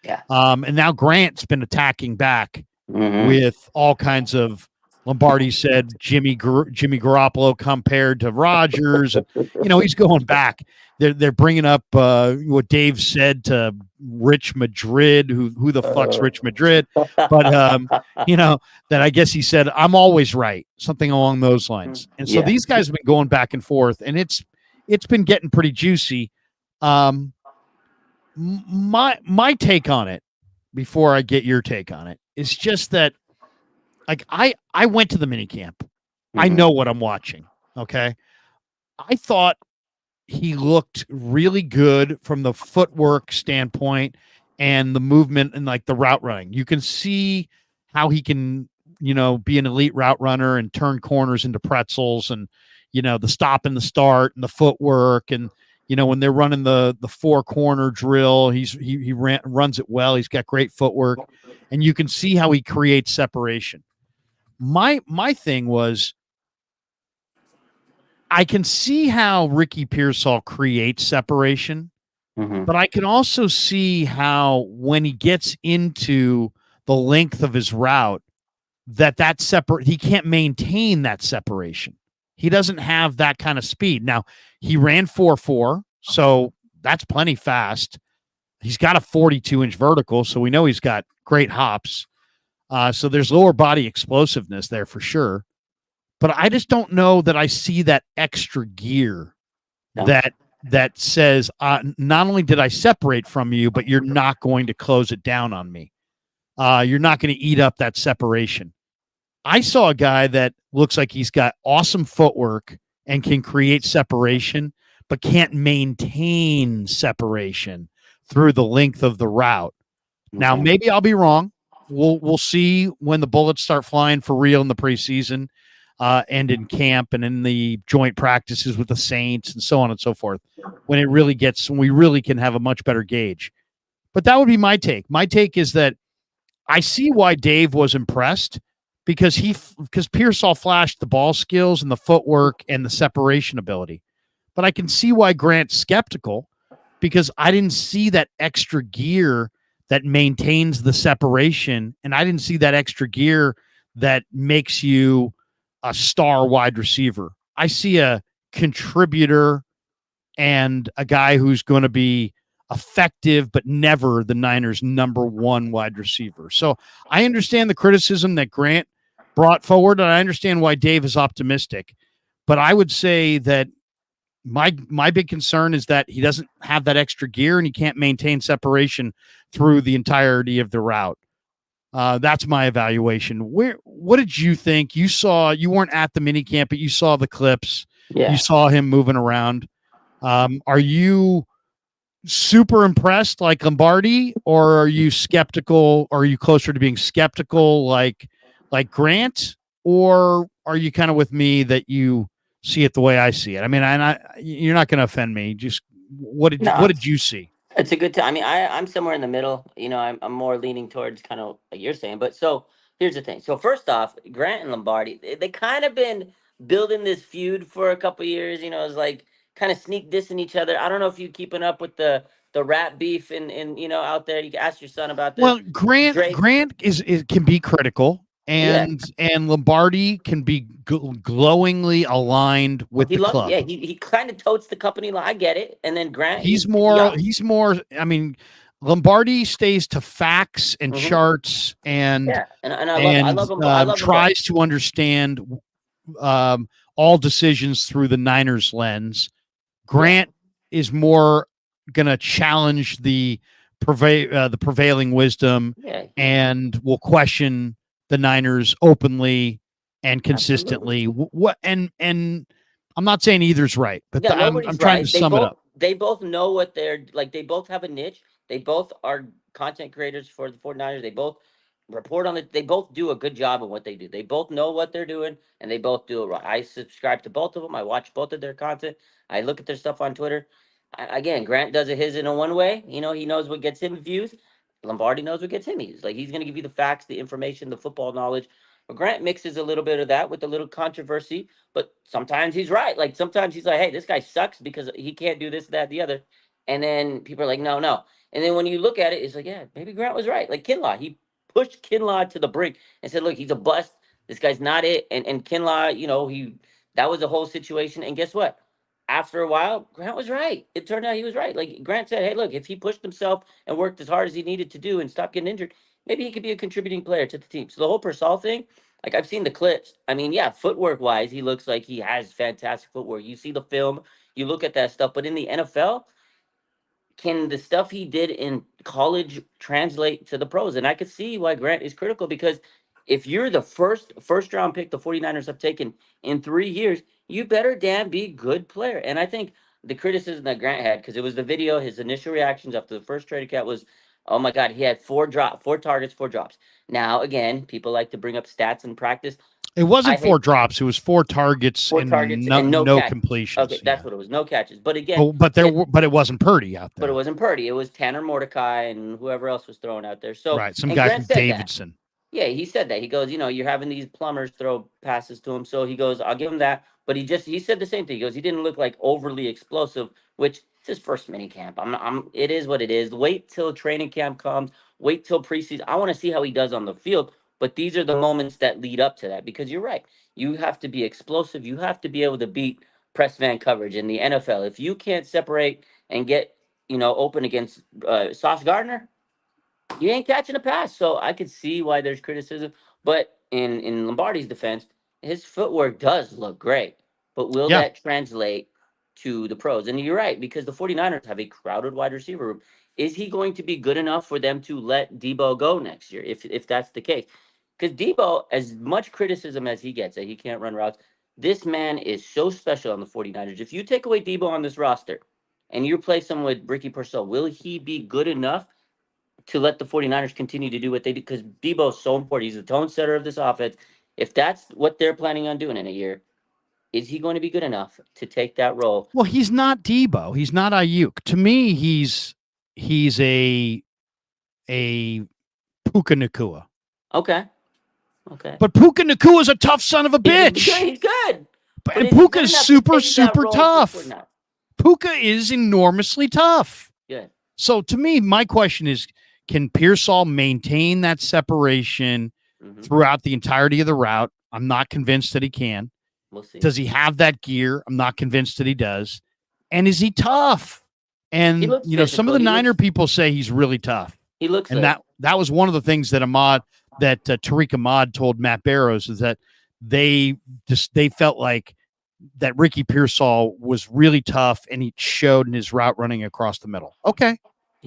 Yeah. And now Grant's been attacking back with all kinds of. Lombardi said Jimmy Garoppolo compared to Rodgers. And, he's going back. They're bringing up what Dave said to Rich Madrid. Who the fuck's Rich Madrid? But that I guess he said, I'm always right, something along those lines. And so these guys have been going back and forth, and it's been getting pretty juicy. My take on it, before I get your take on it, is just that. Like I went to the mini camp. I know what I'm watching. Okay. I thought he looked really good from the footwork standpoint and the movement and like the route running. You can see how he can, be an elite route runner and turn corners into pretzels and, the stop and the start and the footwork. And, when they're running the 4-corner drill, he runs it well. He's got great footwork and you can see how he creates separation. My thing was, I can see how Ricky Pearsall creates separation, but I can also see how when he gets into the length of his route, he can't maintain that separation. He doesn't have that kind of speed. Now, he ran 4.4, so that's plenty fast. He's got a 42-inch vertical, so we know he's got great hops. So there's lower body explosiveness there for sure. But I just don't know that I see that extra gear that says, not only did I separate from you, but you're not going to close it down on me. You're not going to eat up that separation. I saw a guy that looks like he's got awesome footwork and can create separation, but can't maintain separation through the length of the route. Now, maybe I'll be wrong. We'll see when the bullets start flying for real in the preseason and in camp and in the joint practices with the Saints and so on and so forth, when we really can have a much better gauge. But that would be my take. My take is that I see why Dave was impressed because Pearsall flashed the ball skills and the footwork and the separation ability. But I can see why Grant's skeptical because I didn't see that extra gear that maintains the separation. And I didn't see that extra gear that makes you a star wide receiver. I see a contributor and a guy who's going to be effective, but never the Niners' number one wide receiver. So I understand the criticism that Grant brought forward, and I understand why Dave is optimistic. But I would say that my big concern is that he doesn't have that extra gear and he can't maintain separation through the entirety of the route. That's my evaluation. What did you think? You weren't at the mini camp, but you saw the clips. Yeah. You saw him moving around. Are you super impressed like Lombardi, or are you skeptical? Or are you closer to being skeptical like Grant, or are you kind of with me that you see it the way I see it? I mean, you're not going to offend me. Just what did you see? It's a good time. I mean, I'm somewhere in the middle. I'm more leaning towards kind of like you're saying. But so here's the thing. So first off, Grant and Lombardi, they kind of been building this feud for a couple years. It's like kind of sneak dissing each other. I don't know if you keeping up with the rap beef and out there. You can ask your son about this. Well, Grant is can be critical, and Lombardi can be glowingly aligned with the club. Yeah, he kind of totes the company. I get it. And then Grant, he's more. I mean, Lombardi stays to facts and charts, and I love him. Tries to understand all decisions through the Niners lens. Grant is more going to challenge the prevailing wisdom, and will question the Niners openly and consistently. And I'm not saying either's right, but I'm trying to sum it up. They both know what they're like. They both have a niche. They both are content creators for the 49ers. They both report on it. They both do a good job of what they do. They both know what they're doing, and they both do it right. I subscribe to both of them. I watch both of their content. I look at their stuff on Twitter. Again, Grant does it his in a one way. He knows what gets him views. Lombardi knows what gets him views. Like, he's going to give you the facts, the information, the football knowledge. But Grant mixes a little bit of that with a little controversy. But sometimes he's right. Like, sometimes he's like, hey, this guy sucks because he can't do this, that, the other. And then people are like, no. And then when you look at it, it's like, yeah, maybe Grant was right. Like Kinlaw, he pushed Kinlaw to the brink and said, look, he's a bust. This guy's not it. And Kinlaw, that was the whole situation. And guess what? After a while, Grant was right. It turned out he was right. Like, Grant said, hey, look, if he pushed himself and worked as hard as he needed to do and stopped getting injured, maybe he could be a contributing player to the team. So the whole Persol thing, like, I've seen the clips. I mean, yeah, footwork wise, he looks like he has fantastic footwork. You see the film, you look at that stuff. But in the NFL, can the stuff he did in college translate to the pros? And I could see why Grant is critical, because if you're the first round pick the 49ers have taken in 3 years, you better damn be good player. And I think the criticism that Grant had, because it was the video, his initial reactions after the first trade cat was, oh my God, he had 4 targets, 4 drops. Now, again, people like to bring up stats in practice. It wasn't 4 drops. It was 4 targets, and no completions. Okay, that's what it was. No catches. But again, but it wasn't Purdy out there. But it wasn't Purdy. It was Tanner Mordecai and whoever else was thrown out there. So right, some guy from Davidson. Yeah, he said that. He goes, you're having these plumbers throw passes to him. So he goes, I'll give him that. But he said the same thing. He goes, he didn't look like overly explosive, which it's his first mini camp. It is what it is. Wait till training camp comes. Wait till preseason. I want to see how he does on the field. But these are the moments that lead up to that, because you're right. You have to be explosive. You have to be able to beat press man coverage in the NFL. If you can't separate and get, open against Sauce Gardner, you ain't catching a pass. So I could see why there's criticism. But in Lombardi's defense, his footwork does look great. But will that translate to the pros? And you're right, because the 49ers have a crowded wide receiver room. Is he going to be good enough for them to let Debo go next year, if that's the case? Because Debo, as much criticism as he gets that he can't run routes, this man is so special on the 49ers. If you take away Debo on this roster and you replace him with Ricky Persol, will he be good enough to let the 49ers continue to do what they do? Because Debo is so important. He's the tone setter of this offense. If that's what they're planning on doing in a year, is he going to be good enough to take that role? Well, he's not Debo. He's not Ayuk. To me, he's a Puka Nacua. Okay. But Puka Nacua is a tough son of a bitch. He's good. And Puka is super tough. Puka is enormously tough. Good. So to me, my question is, can Pearsall maintain that separation throughout the entirety of the route? I'm not convinced that he can. We'll see. Does he have that gear? I'm not convinced that he does. And is he tough? And some of the Niner people say he's really tough. He looks, and that was one of the things that Tariq Ahmad told Matt Barrows, is that they felt like that Ricky Pearsall was really tough, and he showed in his route running across the middle. Okay,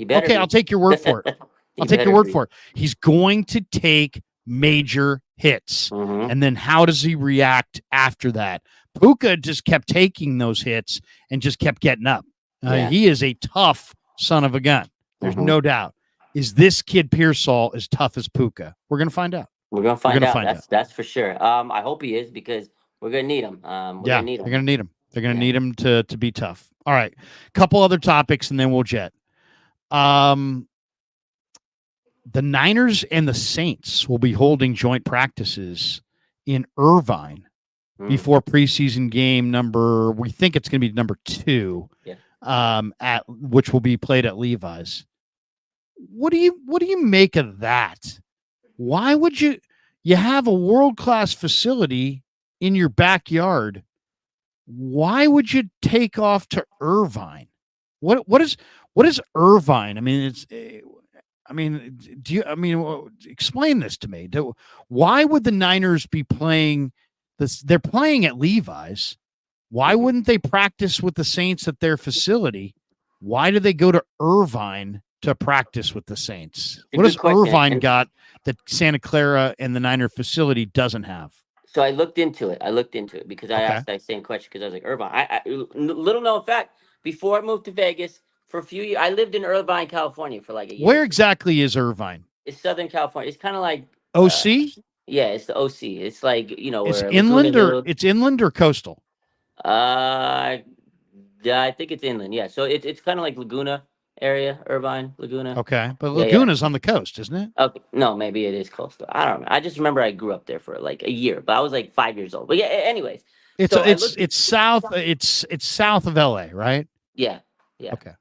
I'll take your word for it. I'll take your word for it. He's going to take major hits. Mm-hmm. And then how does he react after that? Puka just kept taking those hits and just kept getting up. He is a tough son of a gun. There's no doubt. Is this kid Pearsall as tough as Puka? We're going to find out. We're going to find out. That's for sure. I hope he is, because we're going to need him. They're going to need him. They're going to need him to be tough. All right. Couple other topics, and then we'll jet. The Niners and the Saints will be holding joint practices in Irvine before preseason game we think it's going to be number 2, at which will be played at Levi's. What do you make of that? Why would you have a world-class facility in your backyard? Why would you take off to Irvine? What is Irvine? Explain this to me. Why would the Niners be playing this? They're playing at Levi's. Why wouldn't they practice with the Saints at their facility? Why do they go to Irvine to practice with the Saints? What does Irvine got that Santa Clara and the Niner facility doesn't have? So I looked into it because I asked that same question, because I was like, Irvine. I little known fact, before I moved to Vegas for a few years, I lived in Irvine, California for like a year. Where exactly is Irvine? It's Southern California. It's kind of like OC. Yeah, it's the OC. It's like, it's inland it's inland or coastal. Yeah, I think it's inland. Yeah, so it's kind of like Laguna area, Irvine, Laguna. Okay, but Laguna's on the coast, isn't it? Okay, no, maybe it is coastal. I don't know. I just remember I grew up there for like a year, but I was like 5 years old. But yeah, anyways, it's south. It's south of LA, right? Yeah. Okay.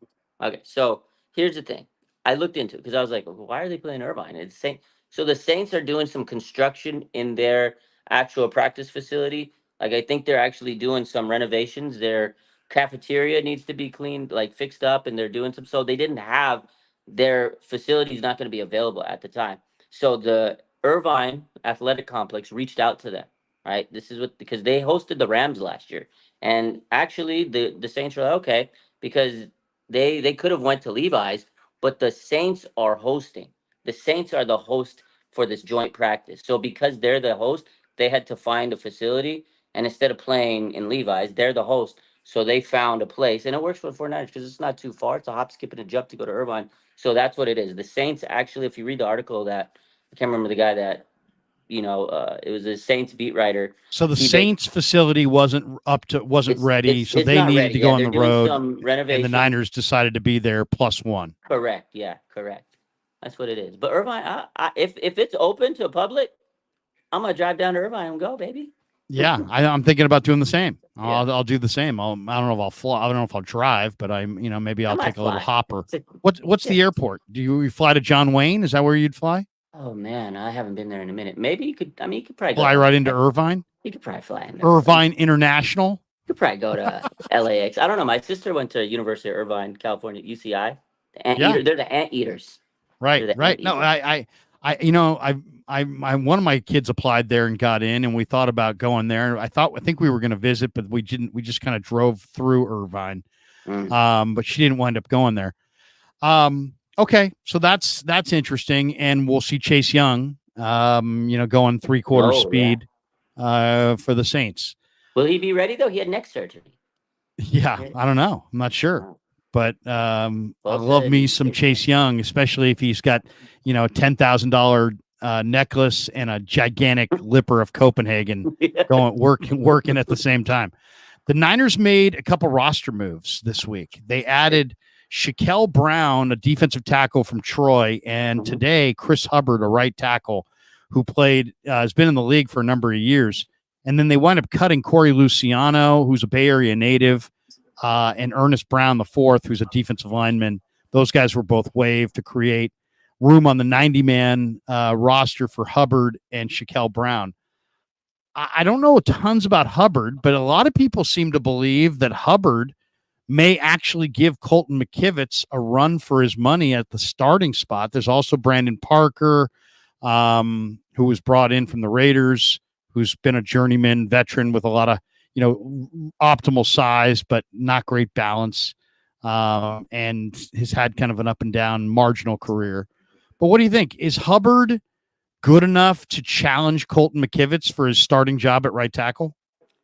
So here's the thing. I looked into it because I was like, why are they playing Irvine? It's Saint. So the Saints are doing some construction in their actual practice facility. Like, I think they're actually doing some renovations. Their cafeteria needs to be cleaned, like fixed up, and they're doing some. So they didn't have their facilities not going to be available at the time. So the Irvine Athletic Complex reached out to them. Right. This is because they hosted the Rams last year, and actually the Saints were like, okay, because they could have went to Levi's, but the Saints are hosting. The Saints are the host for this joint practice. So because they're the host, they had to find a facility. And instead of playing in Levi's, they're the host. So they found a place. And it works for the 49ers because it's not too far. It's a hop, skip, and a jump to go to Irvine. So that's what it is. The Saints, actually, if you read the article that, I can't remember the guy that, it was a Saints beat writer. So the Saints facility wasn't ready. So they needed to go on the road. And the Niners decided to be there +1. Correct. Yeah, correct. That's what it is. But Irvine, if it's open to the public, I'm gonna drive down to Irvine and go, baby. Yeah, I'm thinking about doing the same. I'll do the same. I don't know if I'll fly. I don't know if I'll drive, but maybe I'll take a little hopper. What's the airport? Do you fly to John Wayne? Is that where you'd fly? Oh man, I haven't been there in a minute. Maybe you could. I mean, you could probably fly right into Irvine. You could probably fly in Irvine International. You could probably go to LAX. I don't know. My sister went to University of Irvine, California, UCI. They're the anteaters. Right. No, I one of my kids applied there and got in, and we thought about going there. I think we were going to visit, but we didn't. We just kind of drove through Irvine, but she didn't wind up going there. Okay, so that's interesting, and we'll see Chase Young, going 3/4 speed, for the Saints. Will he be ready though? He had neck surgery. Yeah, I don't know. I'm not sure. But I love me some Chase Young, especially if he's got, a $10,000 necklace and a gigantic lipper of Copenhagen working at the same time. The Niners made a couple roster moves this week. They added Shaquille Brown, a defensive tackle from Troy, and today Chris Hubbard, a right tackle who has been in the league for a number of years. And then they wound up cutting Corey Luciano, who's a Bay Area native, and Ernest Brown IV, who's a defensive lineman. Those guys were both waived to create room on the 90-man roster for Hubbard and Shaquille Brown. I don't know tons about Hubbard, but a lot of people seem to believe that Hubbard may actually give Colton McKivitz a run for his money at the starting spot. There's also Brandon Parker, who was brought in from the Raiders, who's been a journeyman veteran with a lot of, optimal size, but not great balance, and has had kind of an up and down marginal career. But what do you think? Is Hubbard good enough to challenge Colton McKivitz for his starting job at right tackle?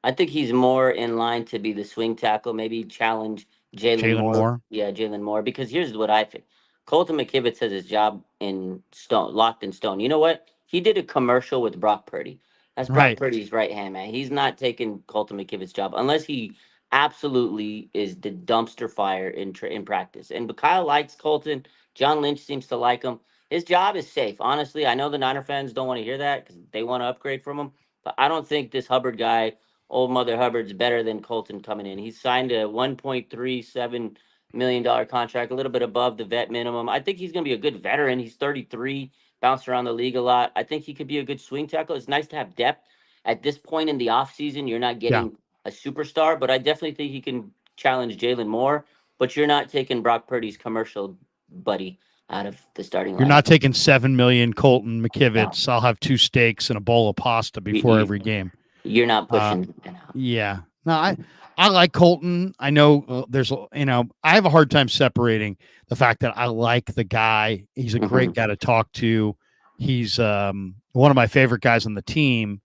I think he's more in line to be the swing tackle, maybe challenge Jalen Jalen Moore. Moore? Yeah, Jalen Moore. Because here's what I think. Colton McKivitz has his job in stone, locked in stone. You know what? He did a commercial with Brock Purdy. That's Brock Right. Purdy's right hand man. He's not taking Colton McKivitz's job unless he absolutely is the dumpster fire in practice. And but Kyle likes Colton. John Lynch seems to like him. His job is safe. Honestly, I know the Niner fans don't want to hear that because they want to upgrade from him. But I don't think this Hubbard guy, old Mother Hubbard's better than Colton coming in. He signed a $1.37 million contract, a little bit above the vet minimum. I think he's going to be a good veteran. He's 33, bounced around the league a lot. I think he could be a good swing tackle. It's nice to have depth. At this point in the offseason, you're not Yeah. getting a superstar, but I definitely think he can challenge Jalen Moore. But you're not taking Brock Purdy's commercial buddy out of the starting You're lineup. not taking $7 million Colton No. McKivitz. I'll have 2 steaks and a bowl of pasta before every game. You're not pushing. Yeah. No, I like Colton. I know there's, I have a hard time separating the fact that I like the guy. He's a great guy to talk to. He's one of my favorite guys on the team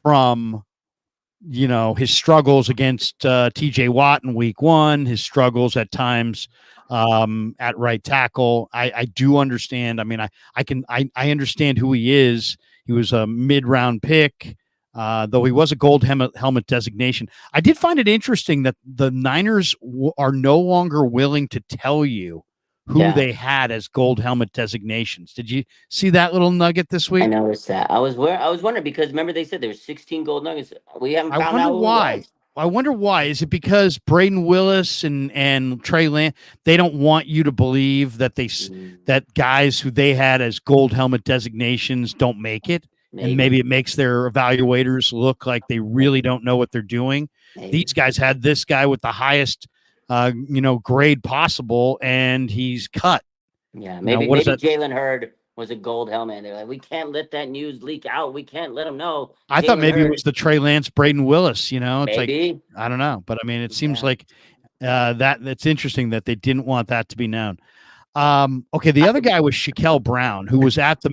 from, his struggles against TJ Watt in week 1, his struggles at times at right tackle. I do understand. I mean, I understand who he is. He was a mid-round pick. Though he was a gold helmet designation. I did find it interesting that the Niners are no longer willing to tell you who they had as gold helmet designations. Did you see that little nugget this week? I noticed that. I was wondering because remember they said there's 16 gold nuggets. We haven't found out why. I wonder why. Is it because Braden Willis and Trey Lance, they don't want you to believe that that guys who they had as gold helmet designations don't make it? And maybe it makes their evaluators look like they really don't know what they're doing. These guys had this guy with the highest, grade possible, and he's cut. Yeah, maybe Jalen Hurd was a gold helmet. And they're like, we can't let that news leak out. We can't let them know. I thought maybe it was the Trey Lance, Braden Willis. It's maybe. Like I don't know, but I mean, it seems like that's interesting that they didn't want that to be known. Okay, the other guy was Shaquille Brown, who was at the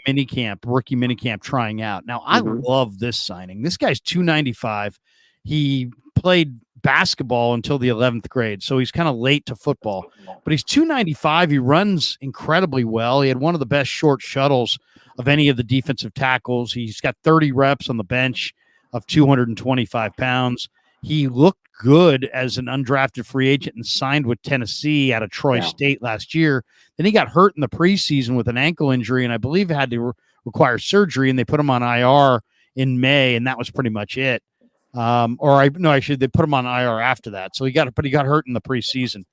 rookie minicamp trying out. Now, I love this signing. This guy's 295. He played basketball until the 11th grade, so he's kind of late to football. But he's 295. He runs incredibly well. He had one of the best short shuttles of any of the defensive tackles. He's got 30 reps on the bench of 225 pounds. He looked good as an undrafted free agent and signed with Tennessee out of Troy State last year. Then he got hurt in the preseason with an ankle injury, and I believe had to require surgery, and they put him on IR in May, and that was pretty much it. Actually, they put him on IR after that. So he got hurt in the preseason.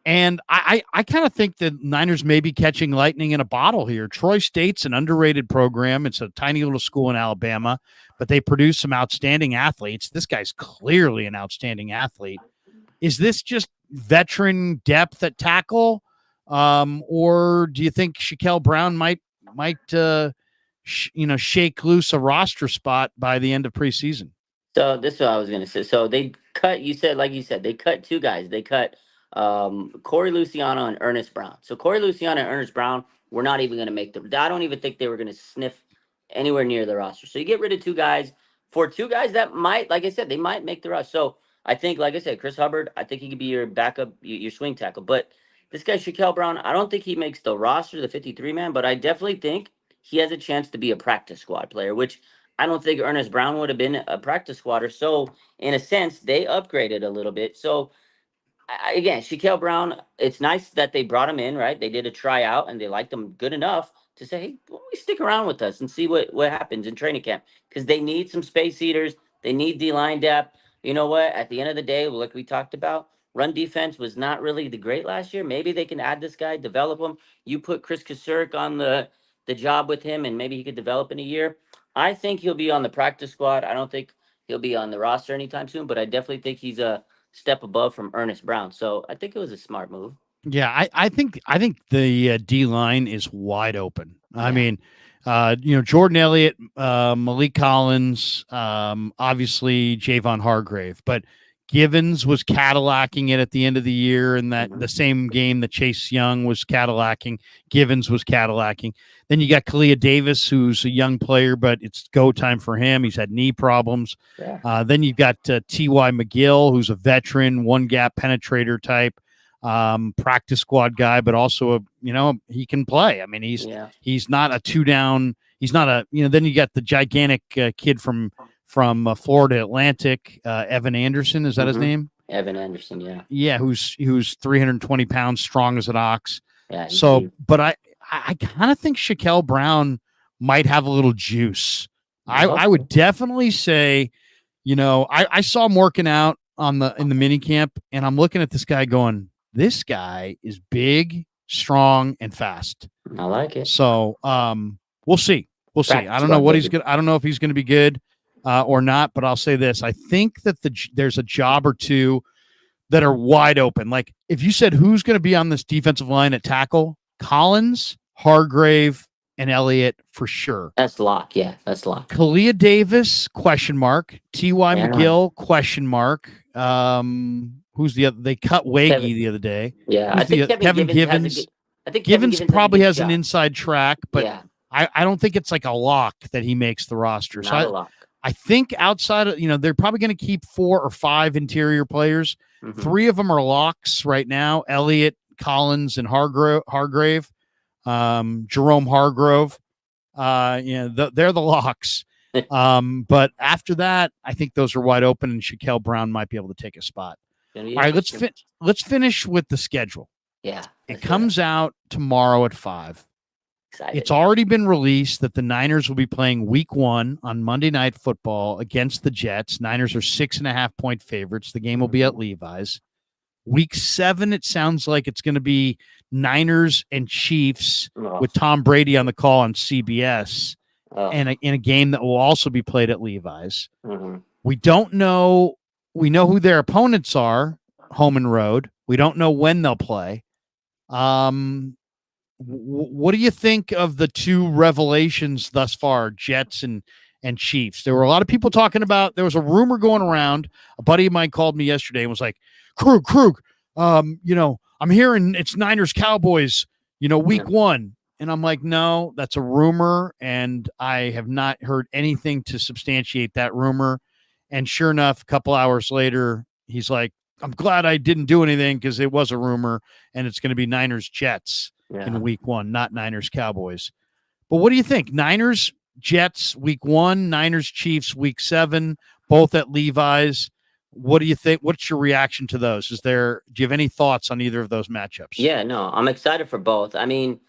And I kind of think that Niners may be catching lightning in a bottle here. Troy State's an underrated program. It's a tiny little school in Alabama, but they produce some outstanding athletes. This guy's clearly an outstanding athlete. Is this just veteran depth at tackle? Or do you think Shaquille Brown might shake loose a roster spot by the end of preseason? So this is what I was going to say. So they cut, they cut 2 guys. They cut Corey Luciano and Ernest Brown. So Corey Luciano and Ernest Brown were not even going to make I don't even think they were going to sniff anywhere near the roster. So you get rid of 2 guys for 2 guys that might, like I said, they might make the roster. So I think, like I said, Chris Hubbard, I think he could be your backup, your swing tackle. But this guy, Shaquille Brown, I don't think he makes the roster, the 53-man, but I definitely think he has a chance to be a practice squad player, which I don't think Ernest Brown would have been a practice squatter. So in a sense, they upgraded a little bit. So again, Shaquille Brown, it's nice that they brought him in, right? They did a tryout and they liked him good enough to say, hey, why don't we stick around with us and see what happens in training camp? Because they need some space eaters. They need D-line depth. You know what? At the end of the day, like we talked about, run defense was not really the great last year. Maybe they can add this guy, develop him. You put Chris Kasurk on the job with him, and maybe he could develop in a year. I think he'll be on the practice squad. I don't think he'll be on the roster anytime soon, but I definitely think he's a step above from Ernest Brown. So I think it was a smart move. Yeah, I think the D line is wide open. I mean, Jordan Elliott, Malik Collins, obviously Javon Hargrave, but Givens was Cadillacing it at the end of the year, and that the same game that Chase Young was Cadillacing, Givens was Cadillacing. Then you got Kalia Davis, who's a young player, but it's go time for him. He's had knee problems. Yeah. Then you've got T.Y. McGill, who's a veteran, one gap penetrator type, practice squad guy, but also he can play. I mean, he's not a two down. He's not a Then you got the gigantic kid from Florida Atlantic, Evan Anderson. Is that his name? Evan Anderson, yeah. Yeah, who's 320 pounds, strong as an ox. Yeah. So, but I kind of think Shaquille Brown might have a little juice. I would definitely say, I saw him working out in the mini camp, and I'm looking at this guy going, this guy is big, strong, and fast. I like it. So, we'll see. We'll see. I don't know what he's good. I don't know if he's going to be good or not, but I'll say this. I think that there's a job or two that are wide open. Like if you said who's going to be on this defensive line at tackle, Collins, Hargrave, and Elliott for sure. That's lock. Yeah, that's lock. Kalia Davis, question mark. T.Y. McGill, question mark. Who's the other? They cut Waggy the other day. Yeah, I think Kevin Givens. I think Givens probably has an inside track, but yeah. I don't think it's like a lock that he makes the roster. Not a lock. I think outside of, they're probably going to keep 4 or 5 interior players. 3 of them are locks right now: Elliott, Collins, and Hargrave. Jerome Hargrove. They're the locks. But after that, I think those are wide open, and Shaquille Brown might be able to take a spot. All right, let's finish with the schedule. Yeah, it comes out tomorrow at 5. Excited. It's already been released that the Niners will be playing week 1 on Monday Night Football against the Jets. Niners are 6.5-point favorites. The game will be at Levi's. Week 7, it sounds like it's going to be Niners and Chiefs with Tom Brady on the call on CBS, and in a game that will also be played at Levi's. We don't know. We know who their opponents are, home and road. We don't know when they'll play. What do you think of the 2 revelations thus far, Jets and Chiefs? There were a lot of people talking about, there was a rumor going around. A buddy of mine called me yesterday and was like, Krug, I'm hearing it's Niners Cowboys, week 1. And I'm like, no, that's a rumor. And I have not heard anything to substantiate that rumor. And sure enough, a couple hours later, he's like, I'm glad I didn't do anything because it was a rumor, and it's going to be Niners Jets in week 1, not Niners Cowboys. But what do you think? Niners Jets week 1, Niners Chiefs week 7, both at Levi's. What do you think? What's your reaction to those? Do you have any thoughts on either of those matchups? Yeah, no, I'm excited for both. I mean,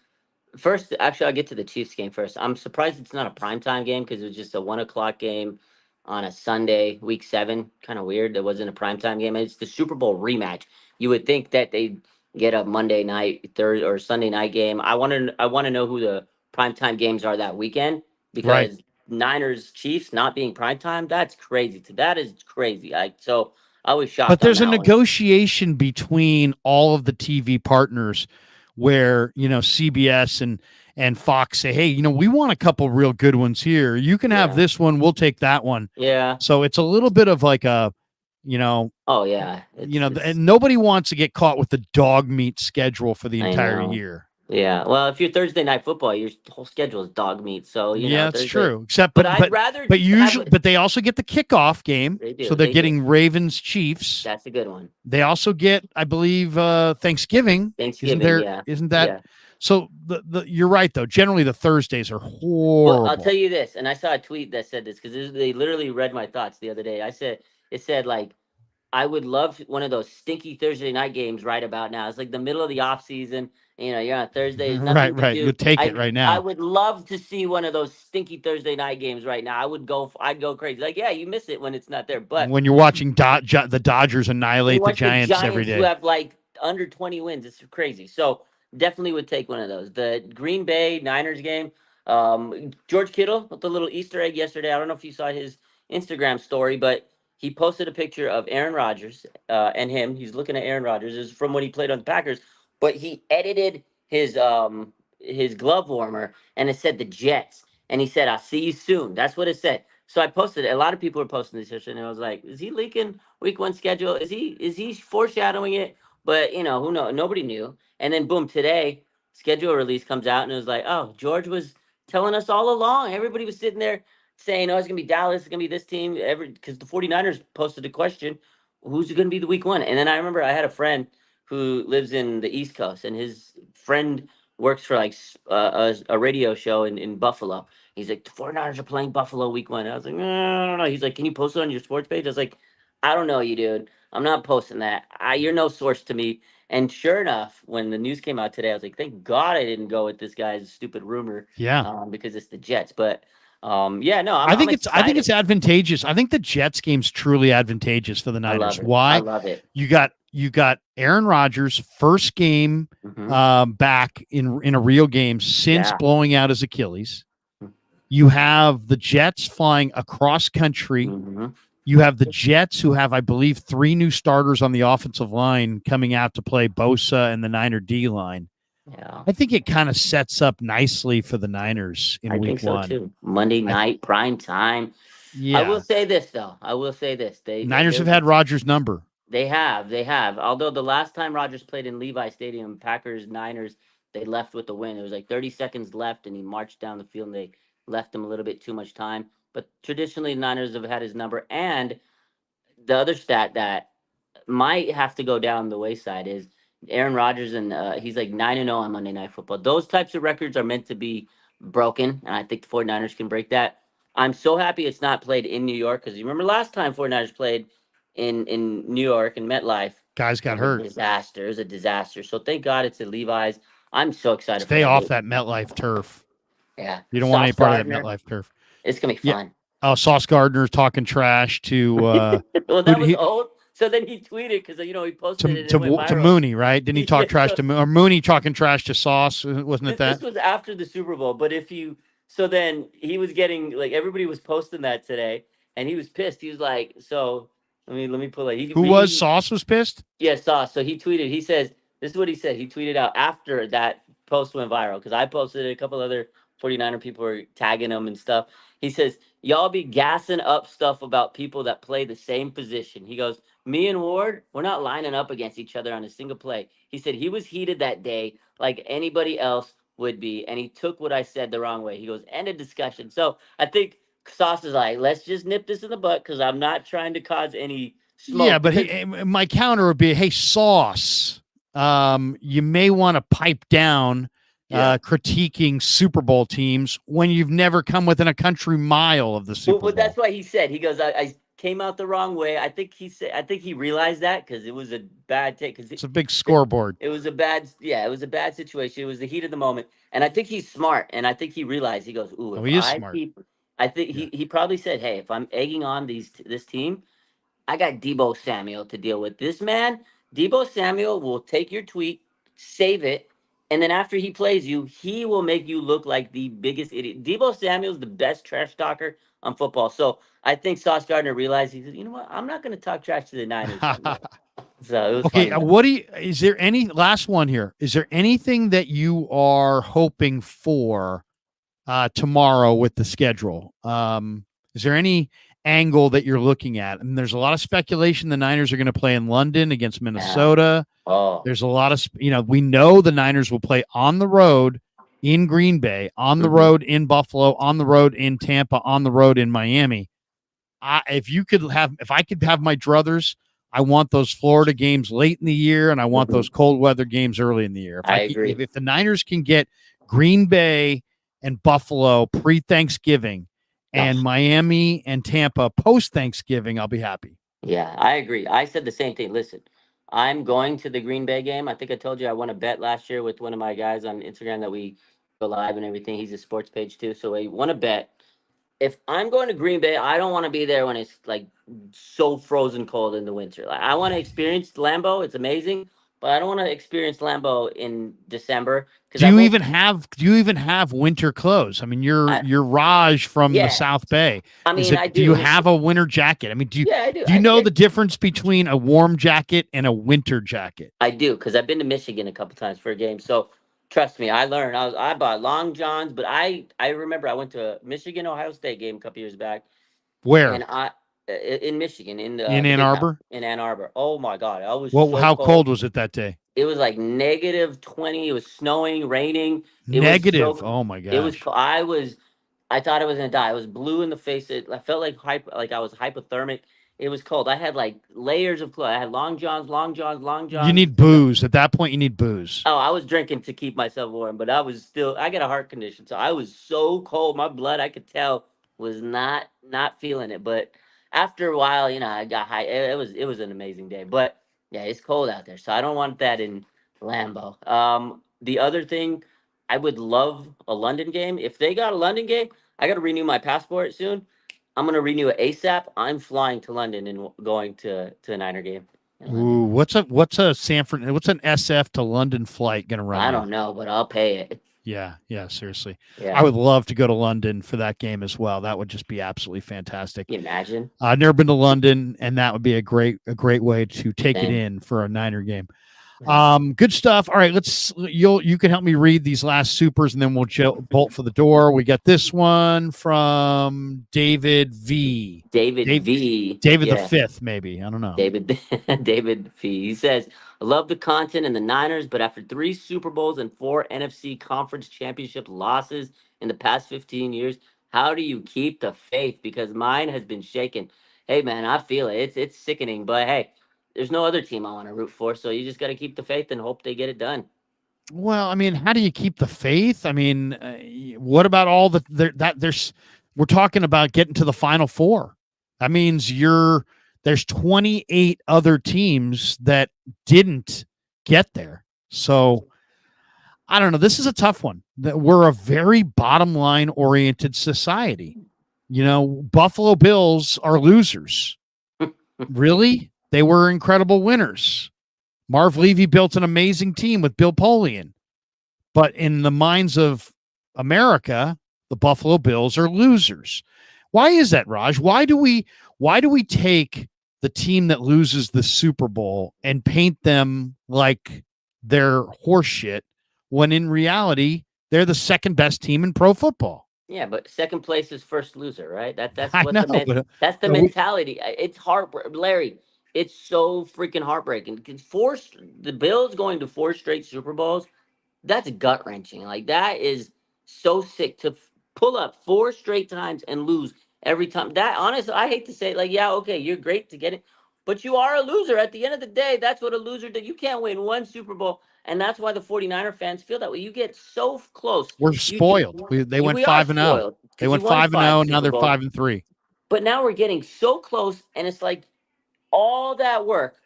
first, actually, I'll get to the Chiefs game first. I'm surprised it's not a primetime game because it was just a 1:00 game on a Sunday, week 7. Kind of weird. It wasn't a primetime game. It's the Super Bowl rematch. You would think that they'd get a Monday night, Thursday or Sunday night game. I want to know who the primetime games are that weekend, because Niners Chiefs not being primetime, that's crazy. That is crazy. So I was shocked. But there's a negotiation between all of the TV partners where, CBS and Fox say, hey, we want a couple real good ones here. You can have this one. We'll take that one. Yeah. So it's a little bit of like a, oh yeah. And nobody wants to get caught with the dog meat schedule for the entire year. Yeah. Well, if you're Thursday Night Football, your whole schedule is dog meat. So, that's true. Except, but I'd rather, but they also get the kickoff game. They do. So they're getting Ravens Chiefs. That's a good one. They also get, I believe, Thanksgiving. Isn't that? Yeah. So you're right though. Generally, the Thursdays are horrible. Well, I'll tell you this, and I saw a tweet that said this because they literally read my thoughts the other day. It said like, I would love one of those stinky Thursday night games right about now. It's like the middle of the off season. You're on Thursdays. Right. You take it right now. I would love to see one of those stinky Thursday night games right now. I'd go crazy. Like, yeah, you miss it when it's not there. But when you're watching the Dodgers annihilate the Giants every day, who have like under 20 wins, it's crazy. So definitely would take one of those. The Green Bay Niners game. George Kittle with the little Easter egg yesterday. I don't know if you saw his Instagram story, but he posted a picture of Aaron Rodgers and him. He's looking at Aaron Rodgers. It's from when he played on the Packers, but he edited his glove warmer and it said the Jets. And he said, I'll see you soon. That's what it said. So I posted. A lot of people were posting this yesterday, and I was like, "Is he leaking week 1 schedule? Is he foreshadowing it?" But who knows? Nobody knew. And then boom, today schedule release comes out, and it was like, "Oh, George was telling us all along." Everybody was sitting there saying, "Oh, it's gonna be Dallas. It's gonna be this team." Because the 49ers posted a question, "Who's going to be the week 1?" And then I remember I had a friend who lives in the East Coast, and his friend works for like a radio show in Buffalo. He's like, the 49ers are playing Buffalo week 1. I was like, no, no. He's like, can you post it on your sports page? I was like, I don't know you, dude. I'm not posting that. You're no source to me. And sure enough, when the news came out today, I was like, thank God I didn't go with this guy's stupid rumor. Yeah. Because it's the Jets. But yeah, no, I think excited. it's advantageous. I think the Jets game's truly advantageous for the Niners. Why? I love it. You got Aaron Rodgers' first game back in a real game since blowing out his Achilles. You have the Jets flying across country. You have the Jets, who have, I believe, 3 new starters on the offensive line coming out to play Bosa and the Niner D line. Yeah, I think it kind of sets up nicely for the Niners in week 1. So too. Monday night, prime time. Yeah. I will say this though. Niners have had Rodgers' number. They have. Although the last time Rodgers played in Levi Stadium, Packers Niners, they left with the win. It was like 30 seconds left, and he marched down the field, and they left him a little bit too much time. But traditionally, Niners have had his number. And the other stat that might have to go down the wayside is Aaron Rodgers, and he's like 9-0 on Monday Night Football. Those types of records are meant to be broken, and I think the 49ers can break that. I'm so happy it's not played in New York, because you remember last time 49ers played in New York in MetLife. Guys got hurt. It was a disaster. So thank God it's at Levi's. I'm so excited. Stay off that MetLife turf. Yeah. You don't want any part of that MetLife turf. It's going to be fun. Oh, Sauce Gardner's talking trash to well, that was old. So then he tweeted, because he posted it to Mooney, right? Didn't he talk trash to Mooney? Or Mooney talking trash to Sauce? Wasn't it that? This was after the Super Bowl. But so then he was getting, like, everybody was posting that today, and he was pissed. He was like, so let me pull it. Sauce was pissed? Yeah, Sauce. So he tweeted. He says, this is what he said. He tweeted out after that post went viral, because I posted it. A couple other 49er people were tagging him and stuff. He says, y'all be gassing up stuff about people that play the same position. He goes, me and Ward, we're not lining up against each other on a single play. He said he was heated that day like anybody else would be, and he took what I said the wrong way. He goes, end of discussion. So I think Sauce is like, let's just nip this in the butt, because I'm not trying to cause any smoke. Yeah, but my counter would be, hey, Sauce, you may want to pipe down critiquing Super Bowl teams when you've never come within a country mile of the Super Bowl. But that's why he said, he goes, I came out the wrong way. I think he realized that, because it was a bad take. Because it's a big scoreboard. It was a bad situation. It was the heat of the moment. And I think he's smart. And I think he realized, he goes, ooh, he is smart. I think he probably said, hey, if I'm egging on this team, I got Deebo Samuel to deal with. This man, Deebo Samuel, will take your tweet, save it, and then after he plays you, he will make you look like the biggest idiot. Deebo Samuel's the best trash talker on football. So I think Sauce Gardner realized, he said, you know what? I'm not going to talk trash to the Niners. So it was okay. Is there any last one here? Is there anything that you are hoping for tomorrow with the schedule? Is there any angle that you're looking at? And there's a lot of speculation the Niners are going to play in London against Minnesota. There's a lot of, we know the Niners will play on the road in Green Bay, on the road in Buffalo, on the road in Tampa, on the road in Miami. If I could have my druthers, I want those Florida games late in the year, and I want those cold weather games early in the year. I agree. If the Niners can get Green Bay and Buffalo pre-Thanksgiving and Miami and Tampa post-Thanksgiving, I'll be happy. Yeah, I agree. I said the same thing. Listen, I'm going to the Green Bay game. I think I told you I won a bet last year with one of my guys on Instagram that we go live and everything. He's a sports page too. So I won a bet. If I'm going to Green Bay, I don't want to be there when it's like so frozen cold in the winter. Like, I want to experience Lambeau. It's amazing. But I don't want to experience Lambeau in December. Do you even have winter clothes? I mean, you're Raj from the South Bay. I mean, I do. Do you have a winter jacket? I mean, do you? Yeah, I do. Do you know the difference between a warm jacket and a winter jacket? I do, because I've been to Michigan a couple times for a game. So trust me, I learned. I bought long johns, but I remember I went to a Michigan Ohio State game a couple years back, Where? And in Michigan, in the In Ann big house Arbor? in Ann Arbor. Oh my God, I was Well, so how cold. cold was it that day? It was like -20. It was snowing, raining. It was Negative. so. Oh my It was. gosh. I thought I was gonna die. I was blue in the face. I felt like I was hypothermic. It was cold. I had like layers of clothes. I had long johns, long johns, long You johns. need booze. At that point, you need booze. Oh, I was drinking to keep myself warm, but I got a heart condition, so I was so cold. My blood, I could tell, was not feeling it. But after a while, I got high. It was an amazing day. But yeah, it's cold out there, so I don't want that in Lambeau. The other thing, I would love a London game. If they got a London game, I got to renew my passport soon. I'm gonna renew it ASAP. I'm flying to London and going to a Niner game in London. Ooh, what's an SF to London flight gonna run I you? don't know, but I'll pay it. Yeah, seriously. Yeah. I would love to go to London for that game as well. That would just be absolutely fantastic. Can you imagine? I've never been to London, and that would be a great way to take it Same. in for a Niner game. Yeah. Good stuff. All right, you can help me read these last supers, and then we'll bolt for the door. We got this one from David V. David V. David the Yeah. Fifth, maybe. I don't know. David David V. He says, I love the content and the Niners, but after 3 Super Bowls and 4 NFC conference championship losses in the past 15 years, how do you keep the faith? Because mine has been shaken. Hey man, I feel it. It's sickening, but hey, there's no other team I want to root for, so you just got to keep the faith and hope they get it done. Well, I mean, how do you keep the faith? I mean, what about all we're talking about getting to the Final Four. That means there's 28 other teams that didn't get there. So I don't know. This is a tough one. We're a very bottom line oriented society. Buffalo Bills are losers. Really? They were incredible winners. Marv Levy built an amazing team with Bill Polian. But in the minds of America, the Buffalo Bills are losers. Why is that, Raj? Why do we take the team that loses the Super Bowl and paint them like they're horseshit when in reality they're the second best team in pro football? Yeah, but second place is first loser, right? That's I what know, that's the mentality. It's Larry. It's so freaking heartbreaking. The Bills going to 4 straight Super Bowls. That's gut wrenching. Like that is so sick to pull up 4 straight times and lose every time. That honestly, I hate to say it, like, yeah, okay, you're great to get it, but you are a loser. At the end of the day, that's what a loser does. You can't win 1 Super Bowl. And that's why the 49er fans feel that way. You get so close. We're spoiled. They went 5-0. They went 5-0. Now they're 5-3. But now we're getting so close, and it's like all that work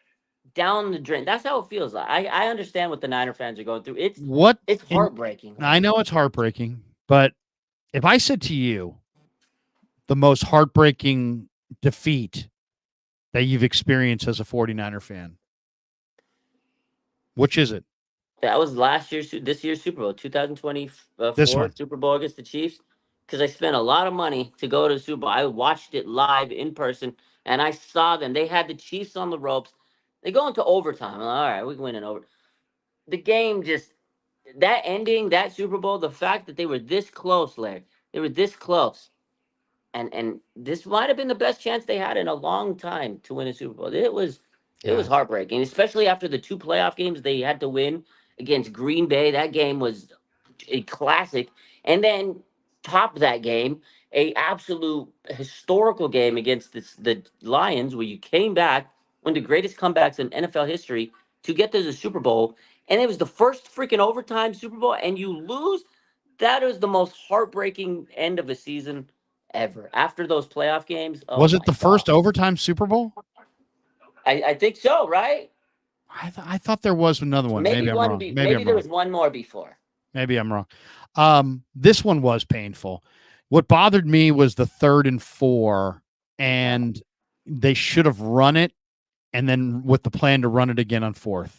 down the drain. That's how it feels like. I understand what the Niner fans are going through. It's heartbreaking. I know it's heartbreaking, but if I said to you the most heartbreaking defeat that you've experienced as a 49er fan, which is it? That was this year's Super Bowl, 2024 This one. Super Bowl against the Chiefs. Because I spent a lot of money to go to the Super Bowl. I watched it live in person, and I saw them. They had the Chiefs on the ropes. They go into overtime. I'm like, all right, we can win in over. The game just that ending, that Super Bowl, the fact that they were this close, Larry. They were this close. And this might have been the best chance they had in a long time to win a Super Bowl. It was heartbreaking, especially after the 2 playoff games they had to win against Green Bay. That game was a classic. And then top that game, a absolute historical game against the Lions, where you came back, one of the greatest comebacks in NFL history, to get to the Super Bowl. And it was the first freaking overtime Super Bowl, and you lose. That is the most heartbreaking end of a season ever. After those playoff games, was it the first overtime Super Bowl? I think so, right? I thought there was another one. Maybe I'm wrong. Maybe there was one more before. Maybe I'm wrong. This one was painful. What bothered me was the 3rd and 4, and they should have run it, and then with the plan to run it again on 4th.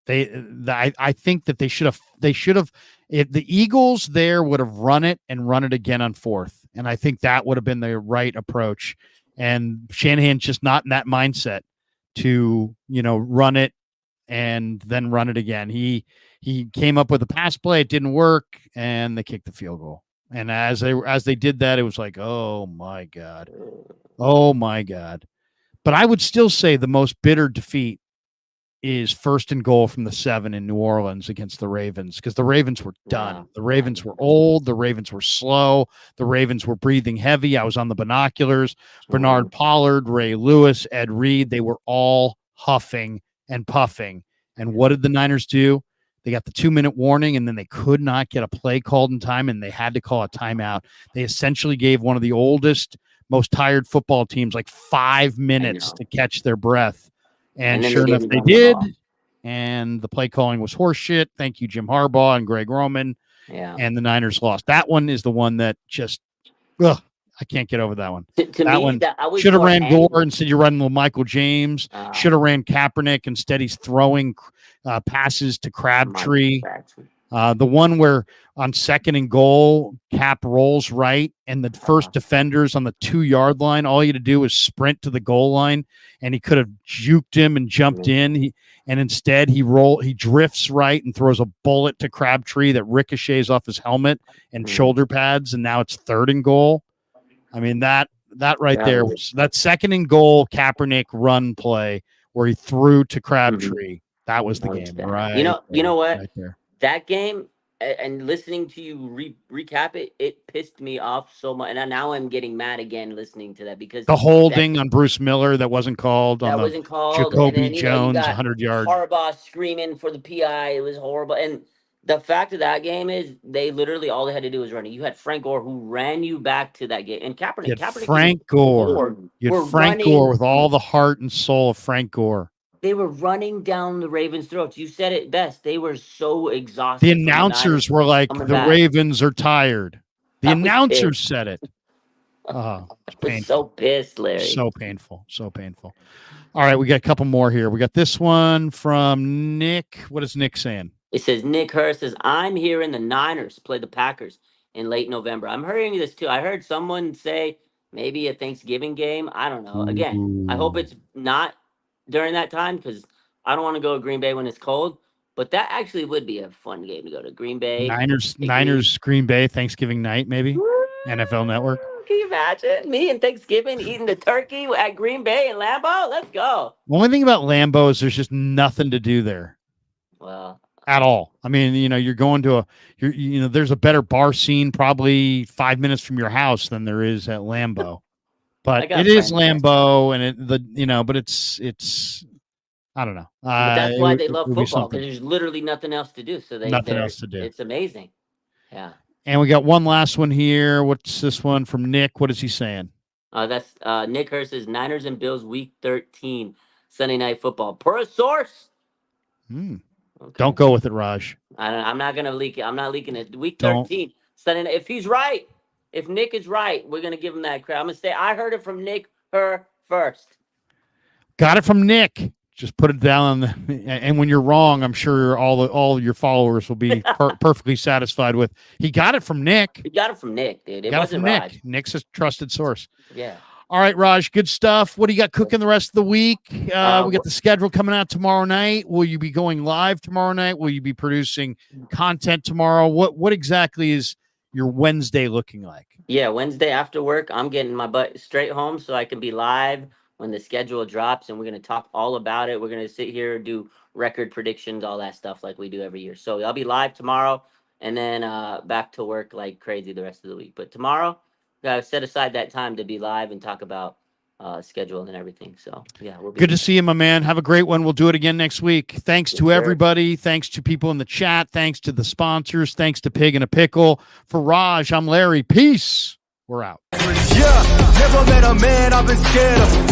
I think that they should have. If the Eagles there would have run it again on 4th, and I think that would have been the right approach. And Shanahan's just not in that mindset to run it and then run it again. He came up with a pass play, it didn't work, and they kicked the field goal. And as they did that, it was like, oh my God. Oh my God. But I would still say the most bitter defeat is 1st and goal from the 7 in New Orleans against the Ravens, because the Ravens were done. Yeah. The Ravens were old. The Ravens were slow. The Ravens were breathing heavy. I was on the binoculars. Bernard Pollard, Ray Lewis, Ed Reed, they were all huffing and puffing. And what did the Niners do? They got the 2-minute warning, and then they could not get a play called in time, and they had to call a timeout. They essentially gave one of the oldest, most tired football teams like 5 minutes to catch their breath. And sure enough, they did. And the play calling was horseshit. Thank you, Jim Harbaugh and Greg Roman. Yeah. And the Niners lost. That one is the one that just, I can't get over that one. To that me, one I should have ran Gore instead you're running with Michael James. Should have ran Kaepernick. Instead, he's throwing passes to Crabtree. The one where on 2nd and goal, Cap rolls right, and the first defender's on the 2-yard line. All you had to do was sprint to the goal line, and he could have juked him and jumped in. And instead, he drifts right and throws a bullet to Crabtree that ricochets off his helmet and shoulder pads, and now it's 3rd and goal. I mean, that right there was that 2nd and goal Kaepernick run play where he threw to Crabtree. That was the game, right? You know what? Right there. That game, and listening to you recap it, it pissed me off so much. And now I'm getting mad again listening to that, because the holding on Bruce Miller that wasn't called. Jacoby Jones, 100 yards. Harbaugh screaming for the PI. It was horrible. And the fact of that game is they literally, all they had to do was running. You had Frank Gore who ran you back to that game. And Kaepernick. Frank Gore. You had Frank Gore with all the heart and soul of Frank Gore. They were running down the Ravens' throats. You said it best. They were so exhausted. The announcers were like, the Ravens are tired. The announcers said it. I was so pissed, Larry. So painful. So painful. All right, we got a couple more here. We got this one from Nick. What is Nick saying? It says, Nick Hurst says, I'm hearing the Niners play the Packers in late November. I'm hearing this too. I heard someone say maybe a Thanksgiving game. I don't know. Again, I hope it's not during that time, because I don't want to go to Green Bay when it's cold. But that actually would be a fun game to go to Green Bay. Niners, Green Bay, Thanksgiving night, maybe. NFL Network. Can you imagine me and Thanksgiving eating the turkey at Green Bay and Lambeau? Let's go. The only thing about Lambeau is there's just nothing to do there. Well, at all. I mean, you're going to there's a better bar scene probably 5 minutes from your house than there is at Lambeau. But it is Lambeau, and but it's I don't know. But that's why they love football, because there's literally nothing else to do. So nothing else to do. It's amazing. Yeah. And we got one last one here. What's this one from Nick? What is he saying? That's Nick Hurst says Niners and Bills Week 13 Sunday Night Football per a source. Okay. Don't go with it, Raj. I'm not gonna leak it. I'm not leaking it. Week 13 Sunday night. If he's right. If Nick is right, we're going to give him that credit. I'm going to say I heard it from Nick first. Got it from Nick. Just put it down and when you're wrong, I'm sure all your followers will be perfectly satisfied with. He got it from Nick. He got it from Nick, dude. It wasn't Raj. Nick's a trusted source. Yeah. All right, Raj, good stuff. What do you got cooking the rest of the week? We got the schedule coming out tomorrow night. Will you be going live tomorrow night? Will you be producing content tomorrow? What exactly is your Wednesday looking like? Yeah, Wednesday after work, I'm getting my butt straight home so I can be live when the schedule drops, and we're going to talk all about it. We're going to sit here, do record predictions, all that stuff like we do every year. So I'll be live tomorrow, and then back to work like crazy the rest of the week. But tomorrow, I've set aside that time to be live and talk about schedule and everything. So yeah, we'll be good to see you, my man. Have a great one. We'll do it again next week. Thanks to everybody. Thanks to people in the chat. Thanks to the sponsors. Thanks to Pig and a Pickle. For Raj, I'm Larry. Peace. We're out. Yeah, never met a man I've been scared of.